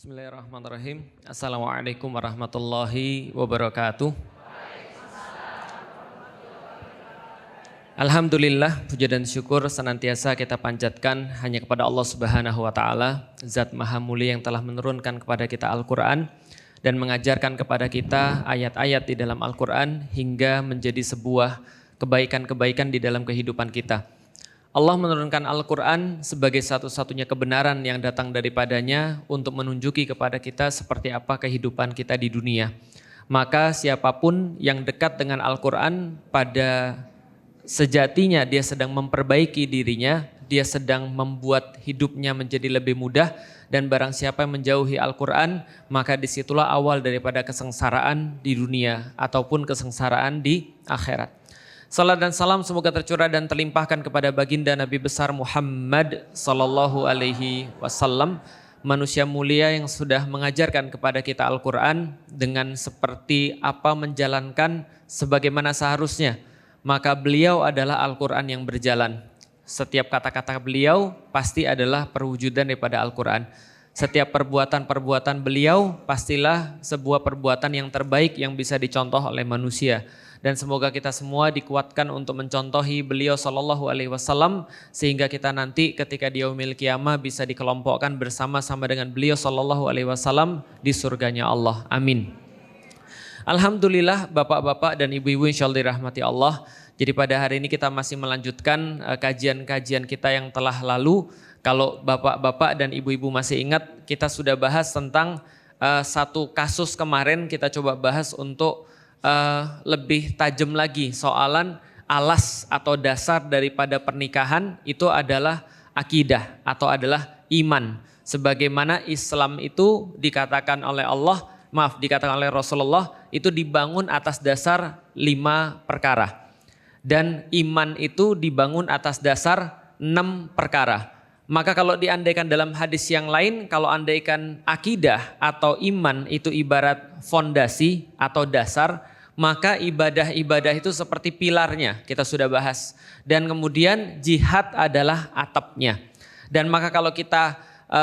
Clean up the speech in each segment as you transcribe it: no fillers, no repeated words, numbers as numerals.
Bismillahirrahmanirrahim. Assalamualaikum warahmatullahi wabarakatuh. Alhamdulillah, puja dan syukur senantiasa kita panjatkan hanya kepada Allah Subhanahu wa taala, Zat Maha Mulia yang telah menurunkan kepada kita Al-Qur'an dan mengajarkan kepada kita ayat-ayat di dalam Al-Qur'an hingga menjadi sebuah kebaikan-kebaikan di dalam kehidupan kita. Allah menurunkan Al-Quran sebagai satu-satunya kebenaran yang datang daripadanya untuk menunjuki kepada kita seperti apa kehidupan kita di dunia. Maka siapapun yang dekat dengan Al-Quran pada sejatinya dia sedang memperbaiki dirinya, dia sedang membuat hidupnya menjadi lebih mudah, dan barang siapa yang menjauhi Al-Quran maka disitulah awal daripada kesengsaraan di dunia ataupun kesengsaraan di akhirat. Salat dan salam semoga tercurah dan terlimpahkan kepada baginda Nabi besar Muhammad sallallahu alaihi wasallam, manusia mulia yang sudah mengajarkan kepada kita Al-Quran dengan seperti apa menjalankan sebagaimana seharusnya. Maka beliau adalah Al-Quran yang berjalan. Setiap kata-kata beliau pasti adalah perwujudan daripada Al-Quran. Setiap perbuatan-perbuatan beliau pastilah sebuah perbuatan yang terbaik yang bisa dicontoh oleh manusia. Dan semoga kita semua dikuatkan untuk mencontohi beliau sallallahu alaihi wasallam sehingga kita nanti ketika di yaumil qiyamah bisa dikelompokkan bersama-sama dengan beliau sallallahu alaihi wasallam di surganya Allah. Amin. Alhamdulillah bapak-bapak dan ibu-ibu insyaallah dirahmati Allah. Jadi pada hari ini kita masih melanjutkan kajian-kajian kita yang telah lalu. Kalau bapak-bapak dan ibu-ibu masih ingat, kita sudah bahas tentang satu kasus kemarin, kita coba bahas untuk lebih tajam lagi soalan alas atau dasar daripada pernikahan itu adalah akidah atau adalah iman. Sebagaimana Islam itu dikatakan oleh Allah, dikatakan oleh Rasulullah itu dibangun atas dasar 5 perkara. Dan iman itu dibangun atas dasar 6 perkara. Maka kalau diandaikan dalam hadis yang lain, kalau andaikan akidah atau iman itu ibarat fondasi atau dasar, maka ibadah-ibadah itu seperti pilarnya, kita sudah bahas. Dan kemudian jihad adalah atapnya. Dan maka kalau kita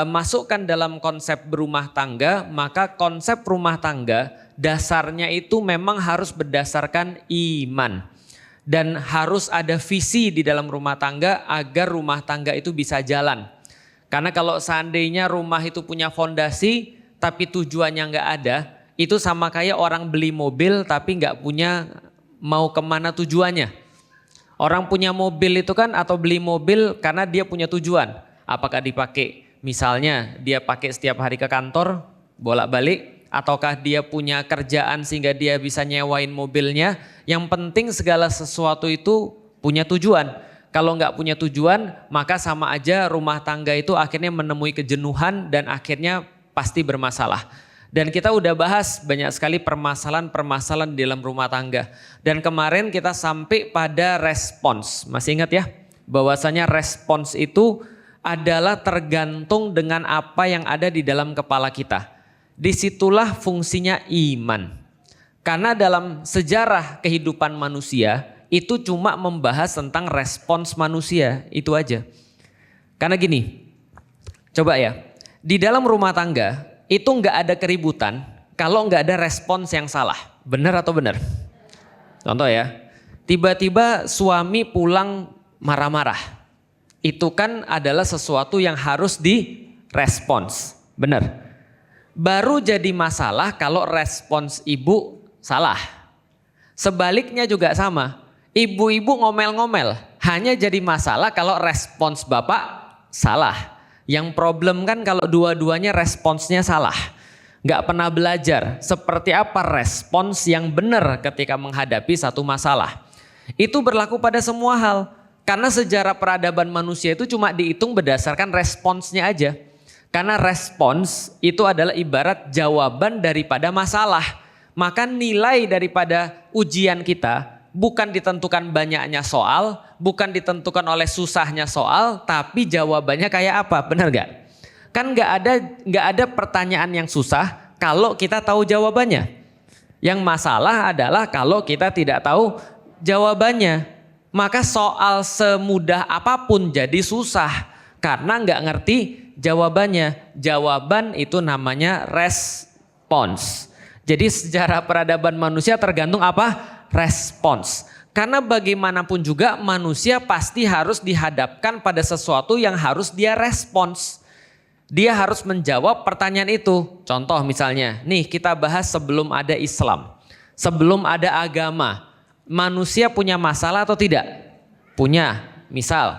masukkan dalam konsep berumah tangga, maka konsep rumah tangga dasarnya itu memang harus berdasarkan iman. Dan harus ada visi di dalam rumah tangga agar rumah tangga itu bisa jalan. Karena kalau seandainya rumah itu punya fondasi tapi tujuannya nggak ada, itu sama kayak orang beli mobil tapi nggak punya mau kemana tujuannya. Orang punya mobil itu kan atau beli mobil karena dia punya tujuan. Apakah dipakai misalnya dia pakai setiap hari ke kantor bolak-balik, ataukah dia punya kerjaan sehingga dia bisa nyewain mobilnya. Yang penting segala sesuatu itu punya tujuan. Kalau nggak punya tujuan maka sama aja rumah tangga itu akhirnya menemui kejenuhan dan akhirnya pasti bermasalah. Dan kita udah bahas banyak sekali permasalahan-permasalahan di dalam rumah tangga. Dan kemarin kita sampai pada respons. Masih ingat ya? Bahwasanya respons itu adalah tergantung dengan apa yang ada di dalam kepala kita. Disitulah fungsinya iman. Karena dalam sejarah kehidupan manusia itu cuma membahas tentang respons manusia. Itu aja. Karena gini, coba ya. Di dalam rumah tangga itu nggak ada keributan kalau nggak ada respons yang salah. Benar atau benar? Contoh ya, tiba-tiba suami pulang marah-marah. Itu kan adalah sesuatu yang harus direspons. Benar? Baru jadi masalah kalau respons ibu salah. Sebaliknya juga sama. Ibu-ibu ngomel-ngomel hanya jadi masalah kalau respons bapak salah. Yang problem kan kalau dua-duanya responsnya salah. Nggak pernah belajar seperti apa respons yang benar ketika menghadapi satu masalah. Itu berlaku pada semua hal. Karena sejarah peradaban manusia itu cuma dihitung berdasarkan responsnya aja. Karena respons itu adalah ibarat jawaban daripada masalah. Maka nilai daripada ujian kita bukan ditentukan banyaknya soal, bukan ditentukan oleh susahnya soal, tapi jawabannya kayak apa, benar gak? Kan gak ada pertanyaan yang susah kalau kita tahu jawabannya. Yang masalah adalah kalau kita tidak tahu jawabannya. Maka soal semudah apapun jadi susah karena gak ngerti jawabannya? Jawaban itu namanya respons. Jadi sejarah peradaban manusia tergantung apa? Respons. Karena bagaimanapun juga manusia pasti harus dihadapkan pada sesuatu yang harus dia respons. Dia harus menjawab pertanyaan itu. Contoh misalnya, nih kita bahas sebelum ada Islam. Sebelum ada agama. Manusia punya masalah atau tidak? Punya. Misal,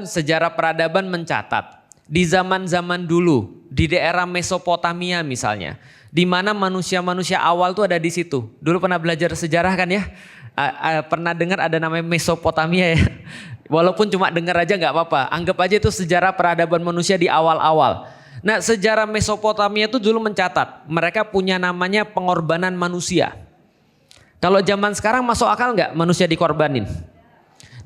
sejarah peradaban mencatat. Di zaman-zaman dulu, di daerah Mesopotamia misalnya. Di mana manusia-manusia awal tuh ada di situ. Dulu pernah belajar sejarah kan ya? Pernah dengar ada namanya Mesopotamia ya? Walaupun cuma dengar aja nggak apa-apa. Anggap aja itu sejarah peradaban manusia di awal-awal. Nah, sejarah Mesopotamia itu dulu mencatat. Mereka punya namanya pengorbanan manusia. Kalau zaman sekarang masuk akal nggak manusia dikorbanin?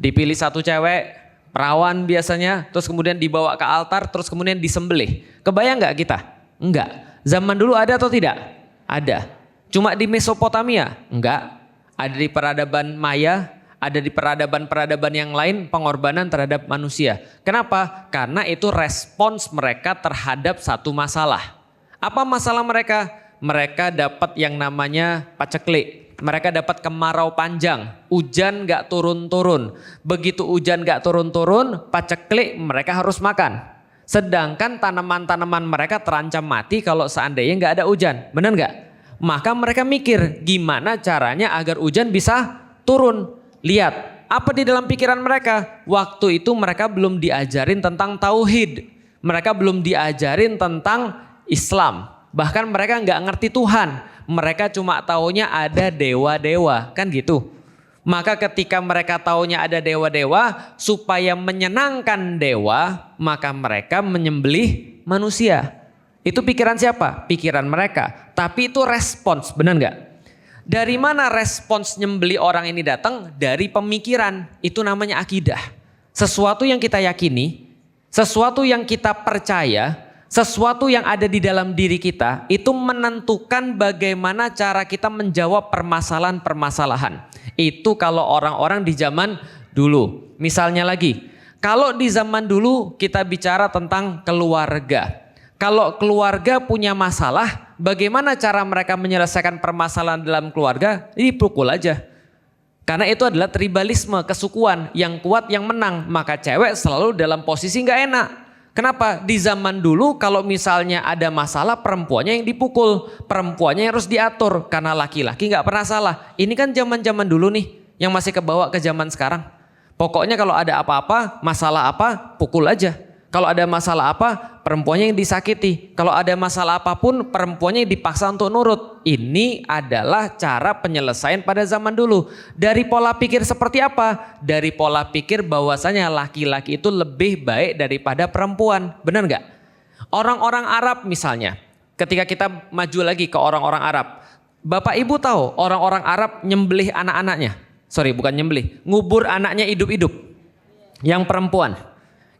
Dipilih satu cewek, perawan biasanya, terus kemudian dibawa ke altar, terus kemudian disembelih. Kebayang nggak kita? Enggak. Zaman dulu ada atau tidak? Ada. Cuma di Mesopotamia? Enggak. Ada di peradaban Maya, ada di peradaban-peradaban yang lain pengorbanan terhadap manusia. Kenapa? Karena itu respons mereka terhadap satu masalah. Apa masalah mereka? Mereka dapat yang namanya paceklik. Mereka dapat kemarau panjang. Hujan gak turun-turun. Begitu hujan gak turun-turun, paceklik mereka harus makan. Sedangkan tanaman-tanaman mereka terancam mati kalau seandainya gak ada hujan. Benar gak? Maka mereka mikir gimana caranya agar hujan bisa turun. Lihat, apa di dalam pikiran mereka? Waktu itu mereka belum diajarin tentang tauhid. Mereka belum diajarin tentang Islam. Bahkan mereka nggak ngerti Tuhan. Mereka cuma taunya ada dewa-dewa, kan gitu. Maka ketika mereka taunya ada dewa-dewa, supaya menyenangkan dewa, maka mereka menyembelih manusia. Itu pikiran siapa? Pikiran mereka. Tapi itu respons, benar nggak? Dari mana respons nyembeli orang ini datang? Dari pemikiran. Itu namanya akidah. Sesuatu yang kita yakini, sesuatu yang kita percaya, sesuatu yang ada di dalam diri kita, itu menentukan bagaimana cara kita menjawab permasalahan-permasalahan. Itu kalau orang-orang di zaman dulu. Misalnya lagi, kalau di zaman dulu kita bicara tentang keluarga. Kalau keluarga punya masalah, bagaimana cara mereka menyelesaikan permasalahan dalam keluarga? Dipukul aja. Karena itu adalah tribalisme, kesukuan. Yang kuat yang menang. Maka cewek selalu dalam posisi nggak enak. Kenapa? Di zaman dulu kalau misalnya ada masalah, perempuannya yang dipukul. Perempuannya yang harus diatur. Karena laki-laki nggak pernah salah. Ini kan zaman-zaman dulu nih, yang masih kebawa ke zaman sekarang. Pokoknya kalau ada apa-apa, masalah apa, pukul aja. Kalau ada masalah apa, perempuannya yang disakiti. Kalau ada masalah apapun, perempuannya yang dipaksa untuk nurut. Ini adalah cara penyelesaian pada zaman dulu. Dari pola pikir seperti apa? Dari pola pikir bahwasanya laki-laki itu lebih baik daripada perempuan. Benar nggak? Orang-orang Arab misalnya, ketika kita maju lagi ke orang-orang Arab. Bapak Ibu tahu orang-orang Arab nyembelih anak-anaknya. Sorry, bukan nyembelih. Ngubur anaknya hidup-hidup. Yang perempuan.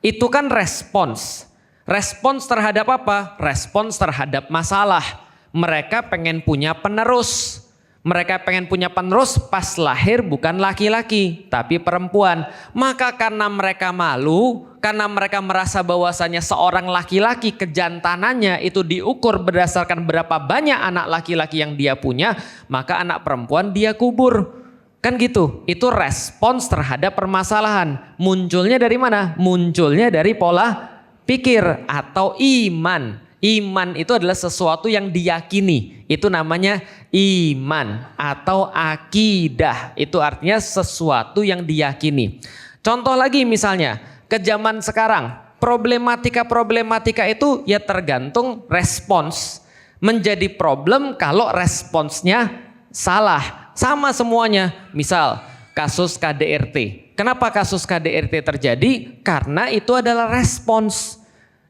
Itu kan respons. Respons terhadap apa? Respons terhadap masalah. Mereka pengen punya penerus. Mereka pengen punya penerus pas lahir bukan laki-laki tapi perempuan. Maka karena mereka malu, karena mereka merasa bahwasanya seorang laki-laki kejantanannya itu diukur berdasarkan berapa banyak anak laki-laki yang dia punya, maka anak perempuan dia kubur. Kan gitu, itu respons terhadap permasalahan. Munculnya dari mana? Munculnya dari pola pikir atau iman. Iman itu adalah sesuatu yang diyakini. Itu namanya iman atau akidah. Itu artinya sesuatu yang diyakini. Contoh lagi misalnya, ke zaman sekarang, problematika-problematika itu ya tergantung respons. Menjadi problem kalau responsnya salah. Sama semuanya. Misal kasus KDRT. Kenapa kasus KDRT terjadi? Karena itu adalah respons.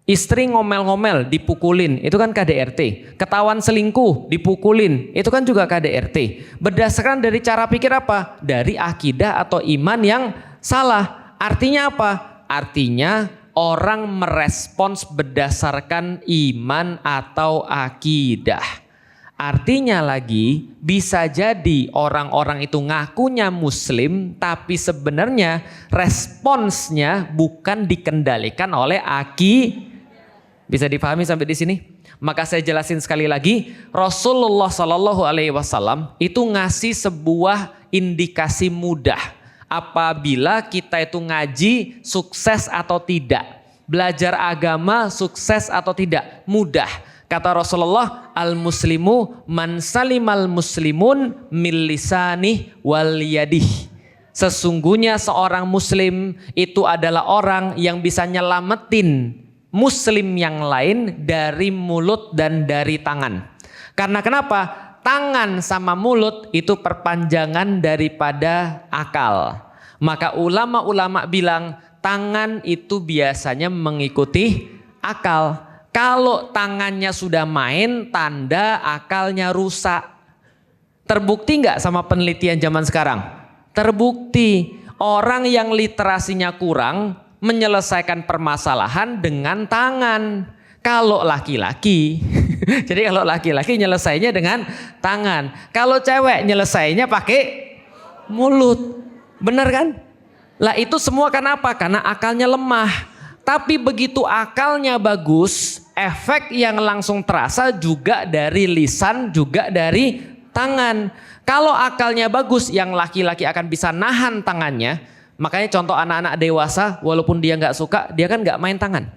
Istri ngomel-ngomel dipukulin, itu kan KDRT. Ketahuan selingkuh dipukulin, itu kan juga KDRT. Berdasarkan dari cara pikir apa? Dari akidah atau iman yang salah. Artinya apa? Artinya orang merespons berdasarkan iman atau akidah. Artinya lagi bisa jadi orang-orang itu ngakunya muslim tapi sebenarnya responsnya bukan dikendalikan oleh akidah. Bisa dipahami sampai di sini? Maka saya jelasin sekali lagi, Rasulullah Shallallahu Alaihi Wasallam itu ngasih sebuah indikasi mudah apabila kita itu ngaji sukses atau tidak, belajar agama sukses atau tidak, mudah. Kata Rasulullah, al-muslimu man salimal muslimun min lisanih wal yadih. Sesungguhnya seorang muslim itu adalah orang yang bisa nyelamatin muslim yang lain dari mulut dan dari tangan. Karena kenapa? Tangan sama mulut itu perpanjangan daripada akal. Maka ulama-ulama bilang tangan itu biasanya mengikuti akal. Kalau tangannya sudah main, tanda akalnya rusak. Terbukti nggak sama penelitian zaman sekarang? Terbukti. Orang yang literasinya kurang menyelesaikan permasalahan dengan tangan. Kalau laki-laki, jadi kalau laki-laki nyelesainya dengan tangan. Kalau cewek nyelesainya pakai mulut. Benar kan? Lah itu semua kenapa? Karena akalnya lemah. Tapi begitu akalnya bagus, efek yang langsung terasa juga dari lisan, juga dari tangan. Kalau akalnya bagus, yang laki-laki akan bisa nahan tangannya. Makanya contoh anak-anak dewasa, walaupun dia nggak suka, dia kan nggak main tangan.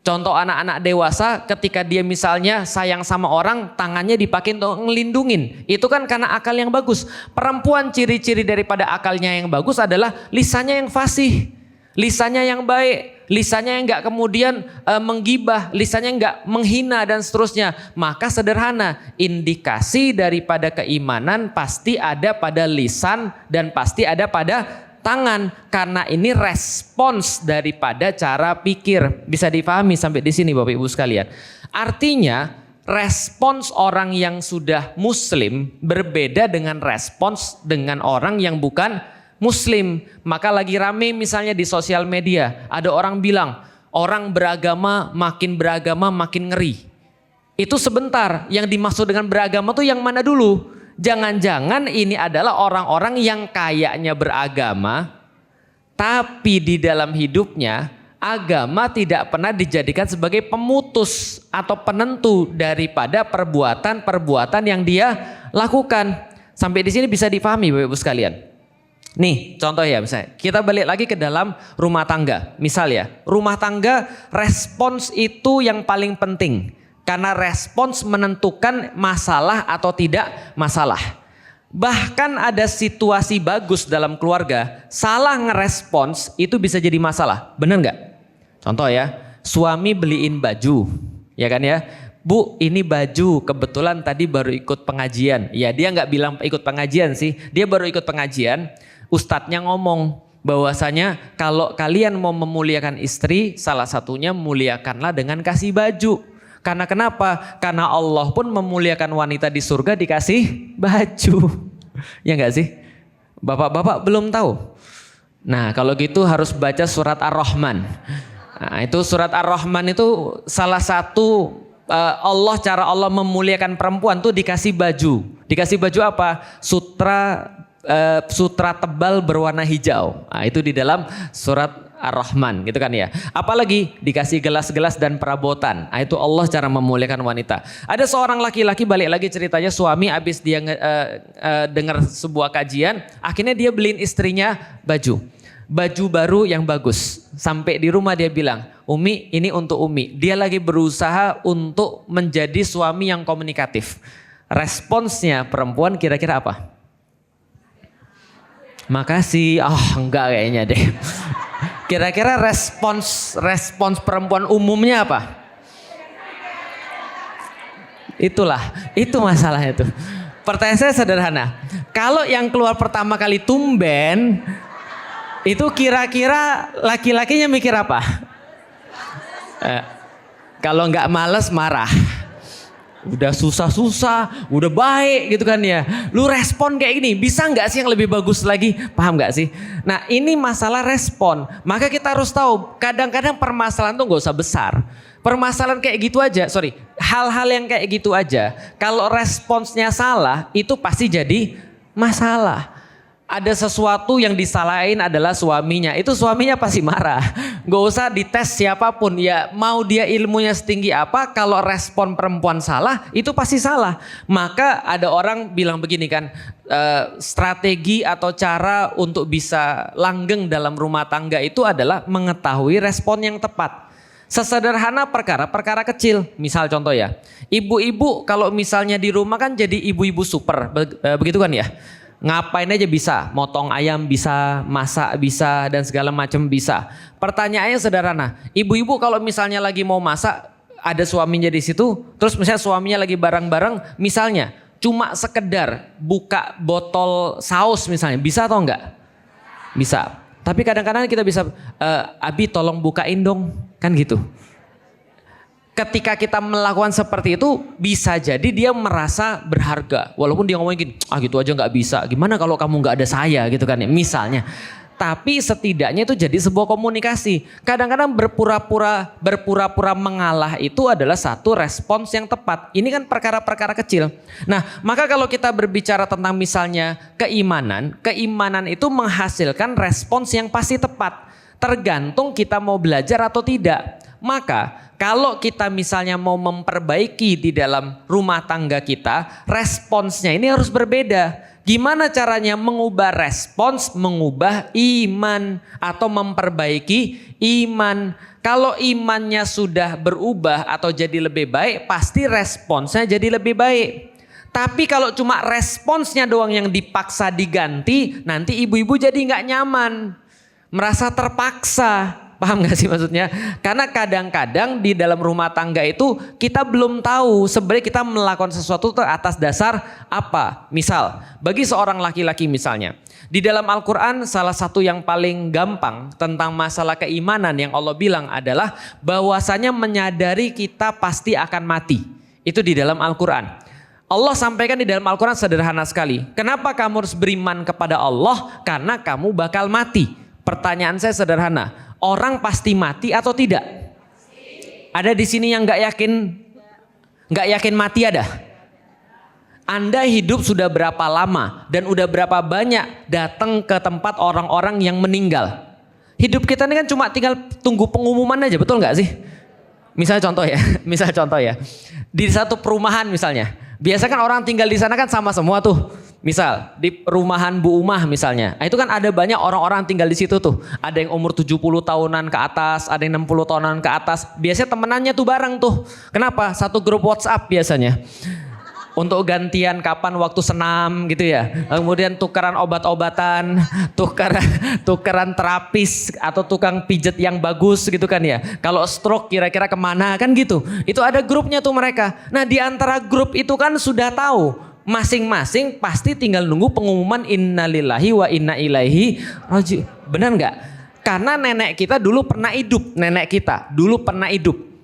Contoh anak-anak dewasa, ketika dia misalnya sayang sama orang, tangannya dipakai untuk ngelindungin. Itu kan karena akal yang bagus. Perempuan ciri-ciri daripada akalnya yang bagus adalah lisannya yang fasih, lisannya yang baik, lisannya yang nggak kemudian menggibah, lisannya nggak menghina dan seterusnya. Maka sederhana, indikasi daripada keimanan pasti ada pada lisan dan pasti ada pada tangan, karena ini respons daripada cara pikir. Bisa dipahami sampai di sini Bapak Ibu sekalian. Artinya respons orang yang sudah muslim berbeda dengan respons dengan orang yang bukan muslim. Maka lagi rame misalnya di sosial media, ada orang bilang orang beragama makin ngeri. Itu sebentar, yang dimaksud dengan beragama tuh yang mana dulu? Jangan-jangan ini adalah orang-orang yang kayaknya beragama, tapi di dalam hidupnya agama tidak pernah dijadikan sebagai pemutus atau penentu daripada perbuatan-perbuatan yang dia lakukan. Sampai di sini bisa dipahami Bapak Ibu sekalian. Nih contoh ya, misalnya kita balik lagi ke dalam rumah tangga. Misal ya, rumah tangga respons itu yang paling penting. Karena respons menentukan masalah atau tidak masalah. Bahkan ada situasi bagus dalam keluarga, salah ngerespons itu bisa jadi masalah. Bener nggak? Contoh ya, suami beliin baju, ya kan ya. Bu, ini baju kebetulan tadi baru ikut pengajian. Ya dia nggak bilang ikut pengajian sih, dia baru ikut pengajian. Ustadznya ngomong bahwasanya kalau kalian mau memuliakan istri, salah satunya muliakanlah dengan kasih baju. Karena kenapa? Karena Allah pun memuliakan wanita di surga dikasih baju. Ya enggak sih? Bapak-bapak belum tahu? Nah kalau gitu harus baca surat Ar-Rahman. Nah, itu surat Ar-Rahman itu salah satu cara Allah memuliakan perempuan tuh dikasih baju. Dikasih baju apa? Sutra tebal berwarna hijau. Nah, itu di dalam surat Ar-Rahman gitu kan ya. Apalagi dikasih gelas-gelas dan perabotan. Nah, itu Allah cara memuliakan wanita. Ada seorang laki-laki, balik lagi ceritanya, suami habis dia dengar sebuah kajian, akhirnya dia beliin istrinya baju baru yang bagus. Sampai di rumah dia bilang, Umi ini untuk Umi. Dia lagi berusaha untuk menjadi suami yang komunikatif. Responsnya perempuan kira-kira apa? Makasih. Enggak kayaknya deh. Kira-kira respons perempuan umumnya apa? Itulah, itu masalahnya itu. Pertanyaan saya sederhana. Kalau yang keluar pertama kali tumben, itu kira-kira laki-lakinya mikir apa? Kalau nggak males marah. Udah susah-susah, udah baik gitu kan ya. Lu respon kayak gini, bisa nggak sih yang lebih bagus lagi? Paham nggak sih? Nah ini masalah respon. Maka kita harus tahu, kadang-kadang permasalahan tuh nggak usah besar. Permasalahan kayak gitu aja, hal-hal yang kayak gitu aja. Kalau responsnya salah, itu pasti jadi masalah. ada sesuatu yang disalahin adalah suaminya, itu suaminya pasti marah. Gak usah dites siapapun, ya mau dia ilmunya setinggi apa, kalau respon perempuan salah, itu pasti salah. Maka ada orang bilang begini kan, strategi atau cara untuk bisa langgeng dalam rumah tangga itu adalah mengetahui respon yang tepat. Sesederhana perkara kecil, misal contoh ya, ibu-ibu kalau misalnya di rumah kan jadi ibu-ibu super, begitu kan ya. Ngapain aja bisa, motong ayam bisa, masak bisa, dan segala macam bisa. Pertanyaannya sederhana, ibu-ibu kalau misalnya lagi mau masak, ada suaminya di situ, terus misalnya suaminya lagi bareng-bareng, misalnya cuma sekedar buka botol saus misalnya, bisa atau enggak? Bisa. Tapi kadang-kadang kita bisa, Abi tolong bukain dong, kan gitu. Ketika kita melakukan seperti itu, bisa jadi dia merasa berharga. Walaupun dia ngomongin, gitu aja gak bisa. Gimana kalau kamu gak ada saya gitu kan ya, misalnya. Tapi setidaknya itu jadi sebuah komunikasi. Kadang-kadang berpura-pura mengalah itu adalah satu respons yang tepat. Ini kan perkara-perkara kecil. Nah, maka kalau kita berbicara tentang misalnya keimanan itu menghasilkan respons yang pasti tepat. Tergantung kita mau belajar atau tidak. Maka kalau kita misalnya mau memperbaiki di dalam rumah tangga kita, responsnya ini harus berbeda. Gimana caranya mengubah respons, mengubah iman atau memperbaiki iman. Kalau imannya sudah berubah atau jadi lebih baik, pasti responsnya jadi lebih baik. Tapi kalau cuma responsnya doang yang dipaksa diganti, nanti ibu-ibu jadi nggak nyaman, merasa terpaksa. Paham gak sih maksudnya? Karena kadang-kadang di dalam rumah tangga itu kita belum tahu sebenarnya kita melakukan sesuatu atas dasar apa. Misal, bagi seorang laki-laki misalnya, di dalam Al-Quran salah satu yang paling gampang tentang masalah keimanan yang Allah bilang adalah bahwasanya menyadari kita pasti akan mati. Itu di dalam Al-Quran. Allah sampaikan di dalam Al-Quran sederhana sekali. Kenapa kamu harus beriman kepada Allah? Karena kamu bakal mati. Pertanyaan saya sederhana. Orang pasti mati atau tidak? Ada di sini yang nggak yakin mati ada? Anda hidup sudah berapa lama dan udah berapa banyak datang ke tempat orang-orang yang meninggal? Hidup kita ini kan cuma tinggal tunggu pengumuman aja, betul nggak sih? Misal contoh ya, di satu perumahan misalnya, biasa kan orang tinggal di sana kan sama semua tuh. Misal di perumahan Bu Umah misalnya, itu kan ada banyak orang-orang tinggal di situ tuh. Ada yang umur 70 tahunan ke atas, ada yang 60 tahunan ke atas. Biasanya temenannya tuh bareng tuh. Kenapa? Satu grup WhatsApp biasanya. Untuk gantian kapan waktu senam gitu ya. Kemudian tukeran obat-obatan, tukeran terapis atau tukang pijet yang bagus gitu kan ya. Kalau stroke kira-kira kemana kan gitu. Itu ada grupnya tuh mereka. Nah di antara grup itu kan sudah tahu. Masing-masing pasti tinggal nunggu pengumuman innalillahi wa inna ilaihi raji'un. Benar nggak? Karena nenek kita dulu pernah hidup,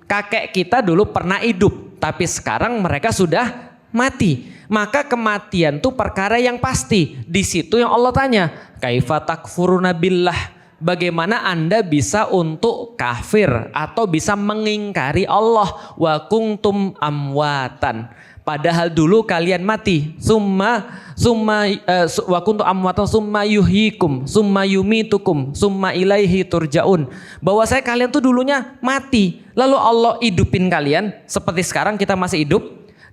kakek kita dulu pernah hidup, tapi sekarang mereka sudah mati. Maka kematian itu perkara yang pasti. Di situ yang Allah tanya, kaifa takfuruna billah? Bagaimana Anda bisa untuk kafir atau bisa mengingkari Allah? Wa kuntum amwatan. Padahal dulu kalian mati. Wa kuntum amwatan summa yuhyikum, summa yumitukum, summa ilaihi turja'un. Bahwa kalian tuh dulunya mati. Lalu Allah hidupin kalian seperti sekarang kita masih hidup.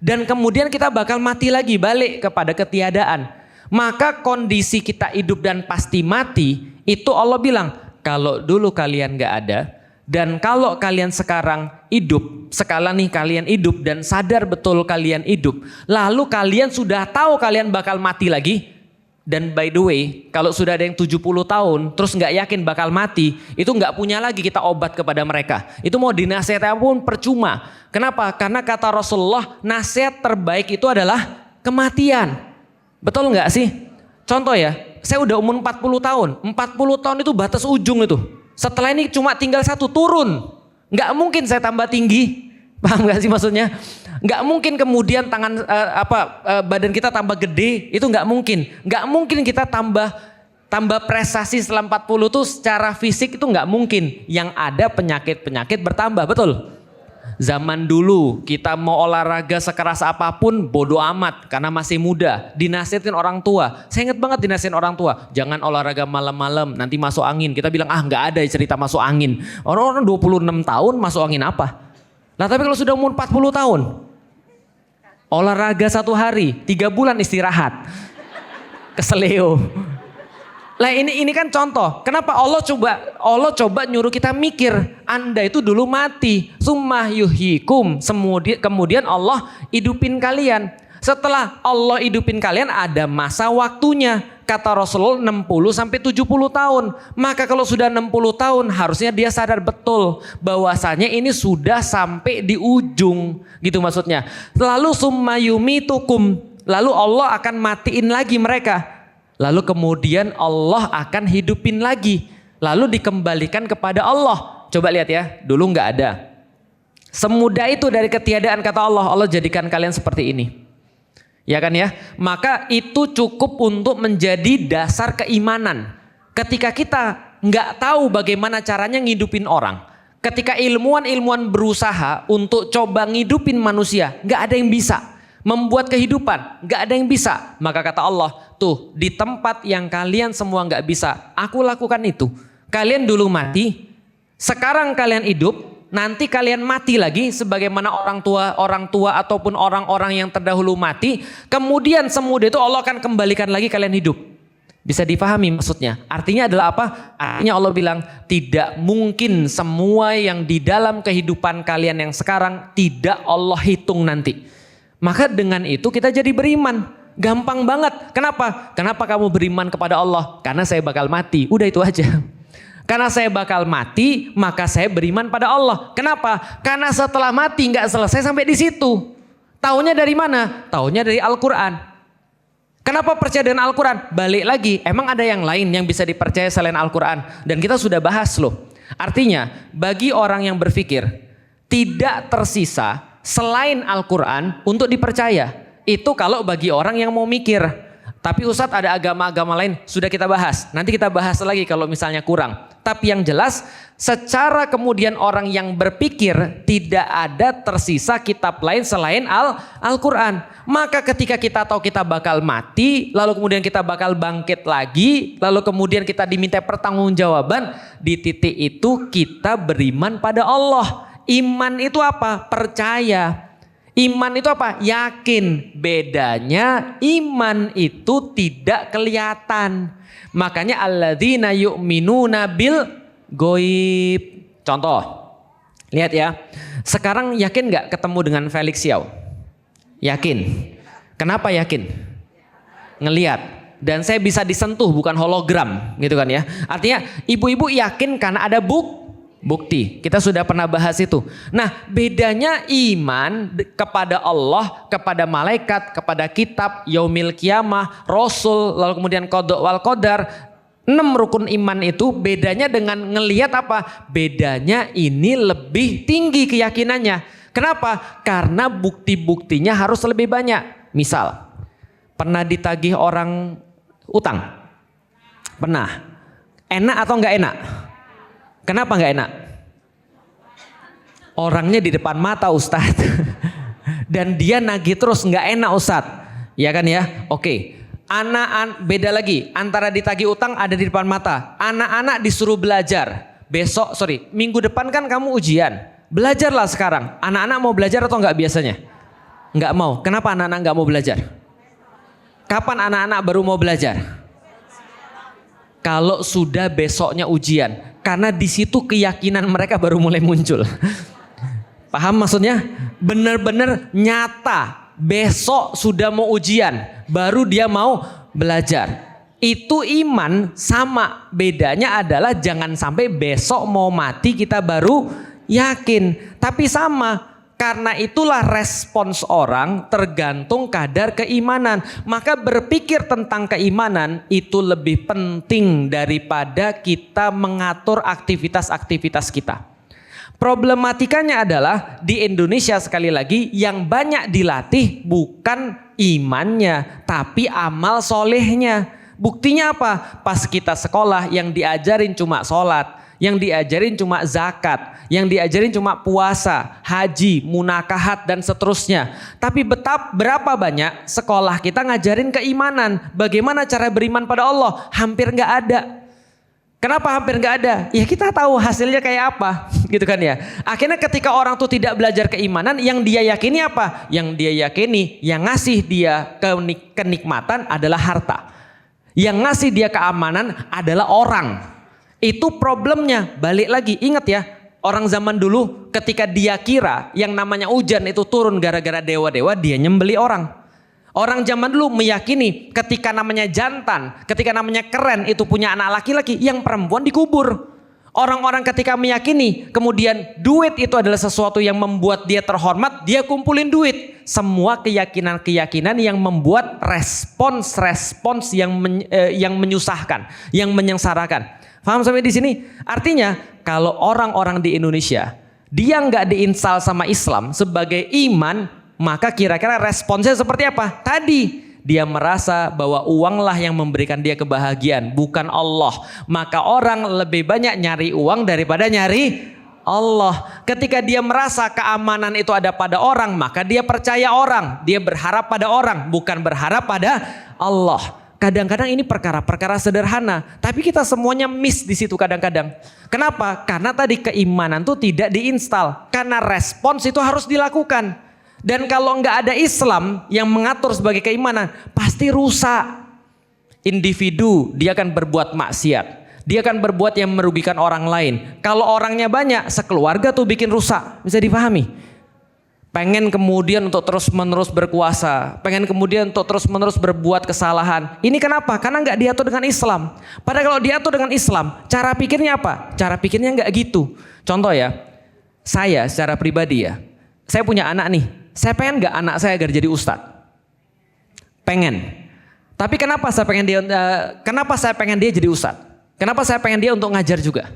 Dan kemudian kita bakal mati lagi, balik kepada ketiadaan. Maka kondisi kita hidup dan pasti mati, itu Allah bilang, kalau dulu kalian gak ada, dan kalau kalian sekarang hidup, sekala nih kalian hidup dan sadar betul kalian hidup, lalu kalian sudah tahu kalian bakal mati lagi. Dan by the way, kalau sudah ada yang 70 tahun terus gak yakin bakal mati, itu gak punya lagi kita obat kepada mereka. Itu mau dinasihati pun percuma. Kenapa? Karena kata Rasulullah, nasihat terbaik itu adalah kematian. Betul gak sih? Contoh ya, saya udah umur 40 tahun. 40 tahun itu batas ujung itu. Setelah ini cuma tinggal satu, turun. Gak mungkin saya tambah tinggi. Paham gak sih maksudnya? Gak mungkin kemudian badan kita tambah gede, itu gak mungkin. Gak mungkin kita tambah prestasi setelah 40 tuh secara fisik itu gak mungkin. Yang ada penyakit-penyakit bertambah, betul? Zaman dulu kita mau olahraga sekeras apapun bodo amat karena masih muda. Dinasihatin orang tua. Saya ingat banget dinasihatin orang tua. Jangan olahraga malam-malam nanti masuk angin. Kita bilang nggak ada cerita masuk angin. Orang-orang 26 tahun masuk angin apa? Nah tapi kalau sudah umur 40 tahun. Olahraga 1 hari 3 bulan istirahat. Keseleo. Lah ini kan contoh. Kenapa Allah coba nyuruh kita mikir. Anda itu dulu mati. Summa yuhyikum. Kemudian Allah hidupin kalian. Setelah Allah hidupin kalian ada masa waktunya. Kata Rasulullah 60 sampai 70 tahun. Maka kalau sudah 60 tahun harusnya dia sadar betul bahwasanya ini sudah sampai di ujung. Gitu maksudnya. Lalu summa yumitukum. Lalu Allah akan matiin lagi mereka. Lalu kemudian Allah akan hidupin lagi. Lalu dikembalikan kepada Allah. Coba lihat ya, dulu nggak ada. Semudah itu dari ketiadaan kata Allah. Allah jadikan kalian seperti ini. Ya kan ya? Maka itu cukup untuk menjadi dasar keimanan. Ketika kita nggak tahu bagaimana caranya ngidupin orang. Ketika ilmuwan berusaha untuk coba ngidupin manusia. Nggak ada yang bisa. Membuat kehidupan, gak ada yang bisa. Maka kata Allah, tuh di tempat yang kalian semua gak bisa, aku lakukan itu. Kalian dulu mati, sekarang kalian hidup, nanti kalian mati lagi sebagaimana orang tua ataupun orang-orang yang terdahulu mati. Kemudian semudah itu Allah akan kembalikan lagi kalian hidup. Bisa dipahami maksudnya? Artinya adalah apa? Artinya Allah bilang tidak mungkin semua yang di dalam kehidupan kalian yang sekarang tidak Allah hitung nanti. Maka dengan itu kita jadi beriman. Gampang banget. Kenapa? Kenapa kamu beriman kepada Allah? Karena saya bakal mati. Udah itu aja. Karena saya bakal mati, maka saya beriman pada Allah. Kenapa? Karena setelah mati nggak selesai sampai di situ. Taunya dari mana? Taunya dari Al-Quran. Kenapa percaya dengan Al-Quran? Balik lagi. Emang ada yang lain yang bisa dipercaya selain Al-Quran? Dan kita sudah bahas loh. Artinya bagi orang yang berpikir tidak tersisa selain Al-Quran untuk dipercaya. Itu kalau bagi orang yang mau mikir. Tapi Ustadz ada agama-agama lain sudah kita bahas. Nanti kita bahas lagi kalau misalnya kurang. Tapi yang jelas secara kemudian orang yang berpikir tidak ada tersisa kitab lain selain Al-Quran. Maka ketika kita tahu kita bakal mati, lalu kemudian kita bakal bangkit lagi, lalu kemudian kita diminta pertanggungjawaban, di titik itu kita beriman pada Allah. Iman itu apa? Percaya. Iman itu apa? Yakin. Bedanya iman itu tidak kelihatan. Makanya alladzina yu'minuna bil ghaib. Contoh. Lihat ya. Sekarang yakin gak ketemu dengan Felix Yao? Yakin. Kenapa yakin? Ngelihat. Dan saya bisa disentuh bukan hologram gitu kan ya. Artinya ibu-ibu yakin karena ada bukti. Kita sudah pernah bahas itu. Nah, bedanya iman kepada Allah, kepada malaikat, kepada kitab, yaumil kiamah, rasul, lalu kemudian qada wal qadar. 6 rukun iman itu bedanya dengan ngelihat apa? Bedanya ini lebih tinggi keyakinannya. Kenapa? Karena bukti-buktinya harus lebih banyak. Misal, pernah ditagih orang utang? Pernah. Enak atau enggak enak? Kenapa nggak enak? Orangnya di depan mata Ustadz. Dan dia nagih terus, nggak enak Ustadz. Ya kan ya? Oke. Beda lagi. Antara ditagih utang ada di depan mata. Anak-anak disuruh belajar. Minggu depan kan kamu ujian. Belajarlah sekarang. Anak-anak mau belajar atau nggak biasanya? Nggak mau. Kenapa anak-anak nggak mau belajar? Kapan anak-anak baru mau belajar? Kalau sudah besoknya ujian. Karena di situ keyakinan mereka baru mulai muncul. Paham maksudnya? Benar-benar nyata. Besok sudah mau ujian. Baru dia mau belajar. Itu iman sama. Bedanya adalah jangan sampai besok mau mati kita baru yakin. Tapi sama. Karena itulah respons orang tergantung kadar keimanan. Maka berpikir tentang keimanan itu lebih penting daripada kita mengatur aktivitas-aktivitas kita. Problematikanya adalah di Indonesia sekali lagi yang banyak dilatih bukan imannya tapi amal solehnya. Buktinya apa? Pas kita sekolah yang diajarin cuma sholat. yang diajarin cuma zakat, yang diajarin cuma puasa, haji, munakahat dan seterusnya. Tapi berapa banyak sekolah kita ngajarin keimanan, bagaimana cara beriman pada Allah? Hampir nggak ada. Kenapa hampir nggak ada? Ya kita tahu hasilnya kayak apa, gitu kan ya. Akhirnya ketika orang tuh tidak belajar keimanan, yang dia yakini apa? Yang dia yakini, yang ngasih dia kenikmatan adalah harta. Yang ngasih dia keamanan adalah orang. Itu problemnya. Balik lagi, ingat ya, orang zaman dulu ketika dia kira yang namanya hujan itu turun gara-gara dewa-dewa, dia nyembeli orang. Orang zaman dulu meyakini ketika namanya jantan, ketika namanya keren itu punya anak laki-laki, yang perempuan dikubur. Orang-orang ketika meyakini kemudian duit itu adalah sesuatu yang membuat dia terhormat, dia kumpulin duit. Semua keyakinan-keyakinan yang membuat respons yang menyusahkan, yang menyengsarakan. Paham sampai di sini? Artinya kalau orang-orang di Indonesia dia nggak diinstal sama Islam sebagai iman, maka kira-kira responsnya seperti apa? Tadi dia merasa bahwa uanglah yang memberikan dia kebahagiaan, bukan Allah. Maka orang lebih banyak nyari uang daripada nyari Allah. Ketika dia merasa keamanan itu ada pada orang, maka dia percaya orang. Dia berharap pada orang, bukan berharap pada Allah. Kadang-kadang ini perkara-perkara sederhana, tapi kita semuanya miss di situ kadang-kadang. Kenapa? Karena tadi keimanan itu tidak diinstal. Karena respons itu harus dilakukan. Dan kalau nggak ada Islam yang mengatur sebagai keimanan, pasti rusak. Individu dia akan berbuat maksiat, dia akan berbuat yang merugikan orang lain. Kalau orangnya banyak, sekeluarga tuh bikin rusak. Bisa dipahami? Pengen kemudian untuk terus-menerus berkuasa, pengen kemudian untuk terus-menerus berbuat kesalahan. Ini kenapa? Karena nggak diatur dengan Islam. Padahal kalau diatur dengan Islam, cara pikirnya apa? Cara pikirnya nggak gitu. Contoh ya, saya secara pribadi ya, saya punya anak nih. Saya pengen gak anak saya agar jadi ustadz? Pengen. Tapi kenapa saya pengen dia jadi ustadz? Kenapa saya pengen dia untuk ngajar juga?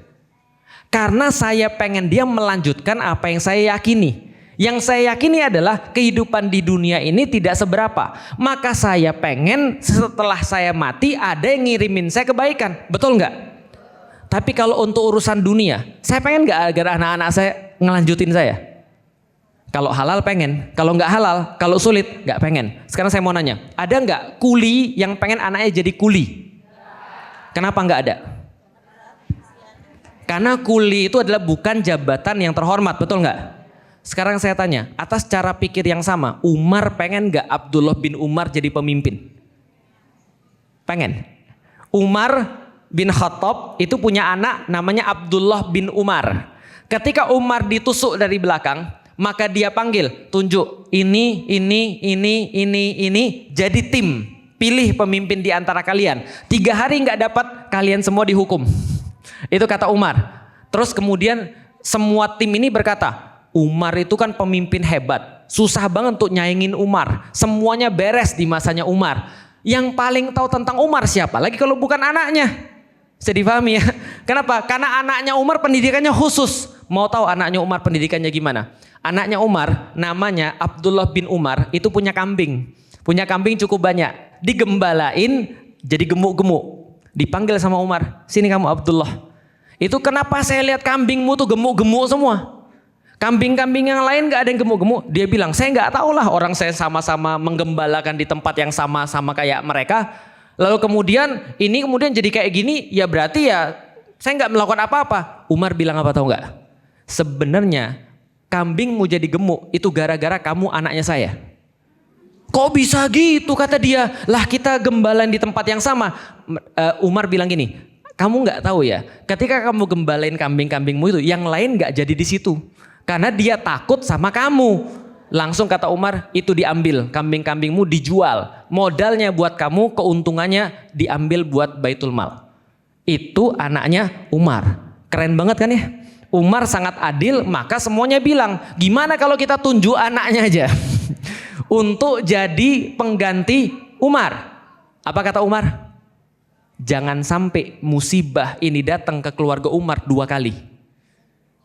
Karena saya pengen dia melanjutkan apa yang saya yakini. Yang saya yakini adalah kehidupan di dunia ini tidak seberapa. Maka saya pengen setelah saya mati ada yang ngirimin saya kebaikan. Betul nggak? Tapi kalau untuk urusan dunia, saya pengen gak agar anak-anak saya ngelanjutin saya? Kalau halal pengen, kalau nggak halal, kalau sulit nggak pengen. Sekarang saya mau nanya, ada nggak kuli yang pengen anaknya jadi kuli? Kenapa nggak ada? Karena kuli itu adalah bukan jabatan yang terhormat, betul nggak? Sekarang saya tanya, atas cara pikir yang sama, Umar pengen nggak Abdullah bin Umar jadi pemimpin? Pengen. Umar bin Khattab itu punya anak namanya Abdullah bin Umar. Ketika Umar ditusuk dari belakang, maka dia panggil, tunjuk ini, jadi tim. Pilih pemimpin di antara kalian. 3 hari nggak dapat, kalian semua dihukum. Itu kata Umar. Terus kemudian semua tim ini berkata, Umar itu kan pemimpin hebat. Susah banget untuk nyaingin Umar. Semuanya beres di masanya Umar. Yang paling tahu tentang Umar siapa? Lagi kalau bukan anaknya. Bisa dipahami ya? Kenapa? Karena anaknya Umar pendidikannya khusus. Mau tahu anaknya Umar pendidikannya gimana? Anaknya Umar namanya Abdullah bin Umar itu punya kambing. Punya kambing cukup banyak. Digembalain jadi gemuk-gemuk. Dipanggil sama Umar, sini kamu Abdullah. Itu kenapa saya lihat kambingmu tuh gemuk-gemuk semua. Kambing-kambing yang lain gak ada yang gemuk-gemuk. Dia bilang, saya gak tahu lah orang saya sama-sama menggembalakan di tempat yang sama-sama kayak mereka. Lalu kemudian ini kemudian jadi kayak gini, ya berarti ya saya gak melakukan apa-apa. Umar bilang apa tahu gak? Sebenarnya kambingmu jadi gemuk itu gara-gara kamu anaknya saya. Kok bisa gitu kata dia? Lah kita gembalain di tempat yang sama. Umar bilang gini, kamu nggak tahu ya, ketika kamu gembalain kambing-kambingmu itu, yang lain nggak jadi di situ. Karena dia takut sama kamu. Langsung kata Umar, itu diambil, kambing-kambingmu dijual. Modalnya buat kamu, keuntungannya diambil buat Baitul Mal. Itu anaknya Umar. Keren banget kan ya? Umar sangat adil, maka semuanya bilang, gimana kalau kita tunjuk anaknya aja untuk jadi pengganti Umar. Apa kata Umar? Jangan sampai musibah ini datang ke keluarga Umar 2 kali.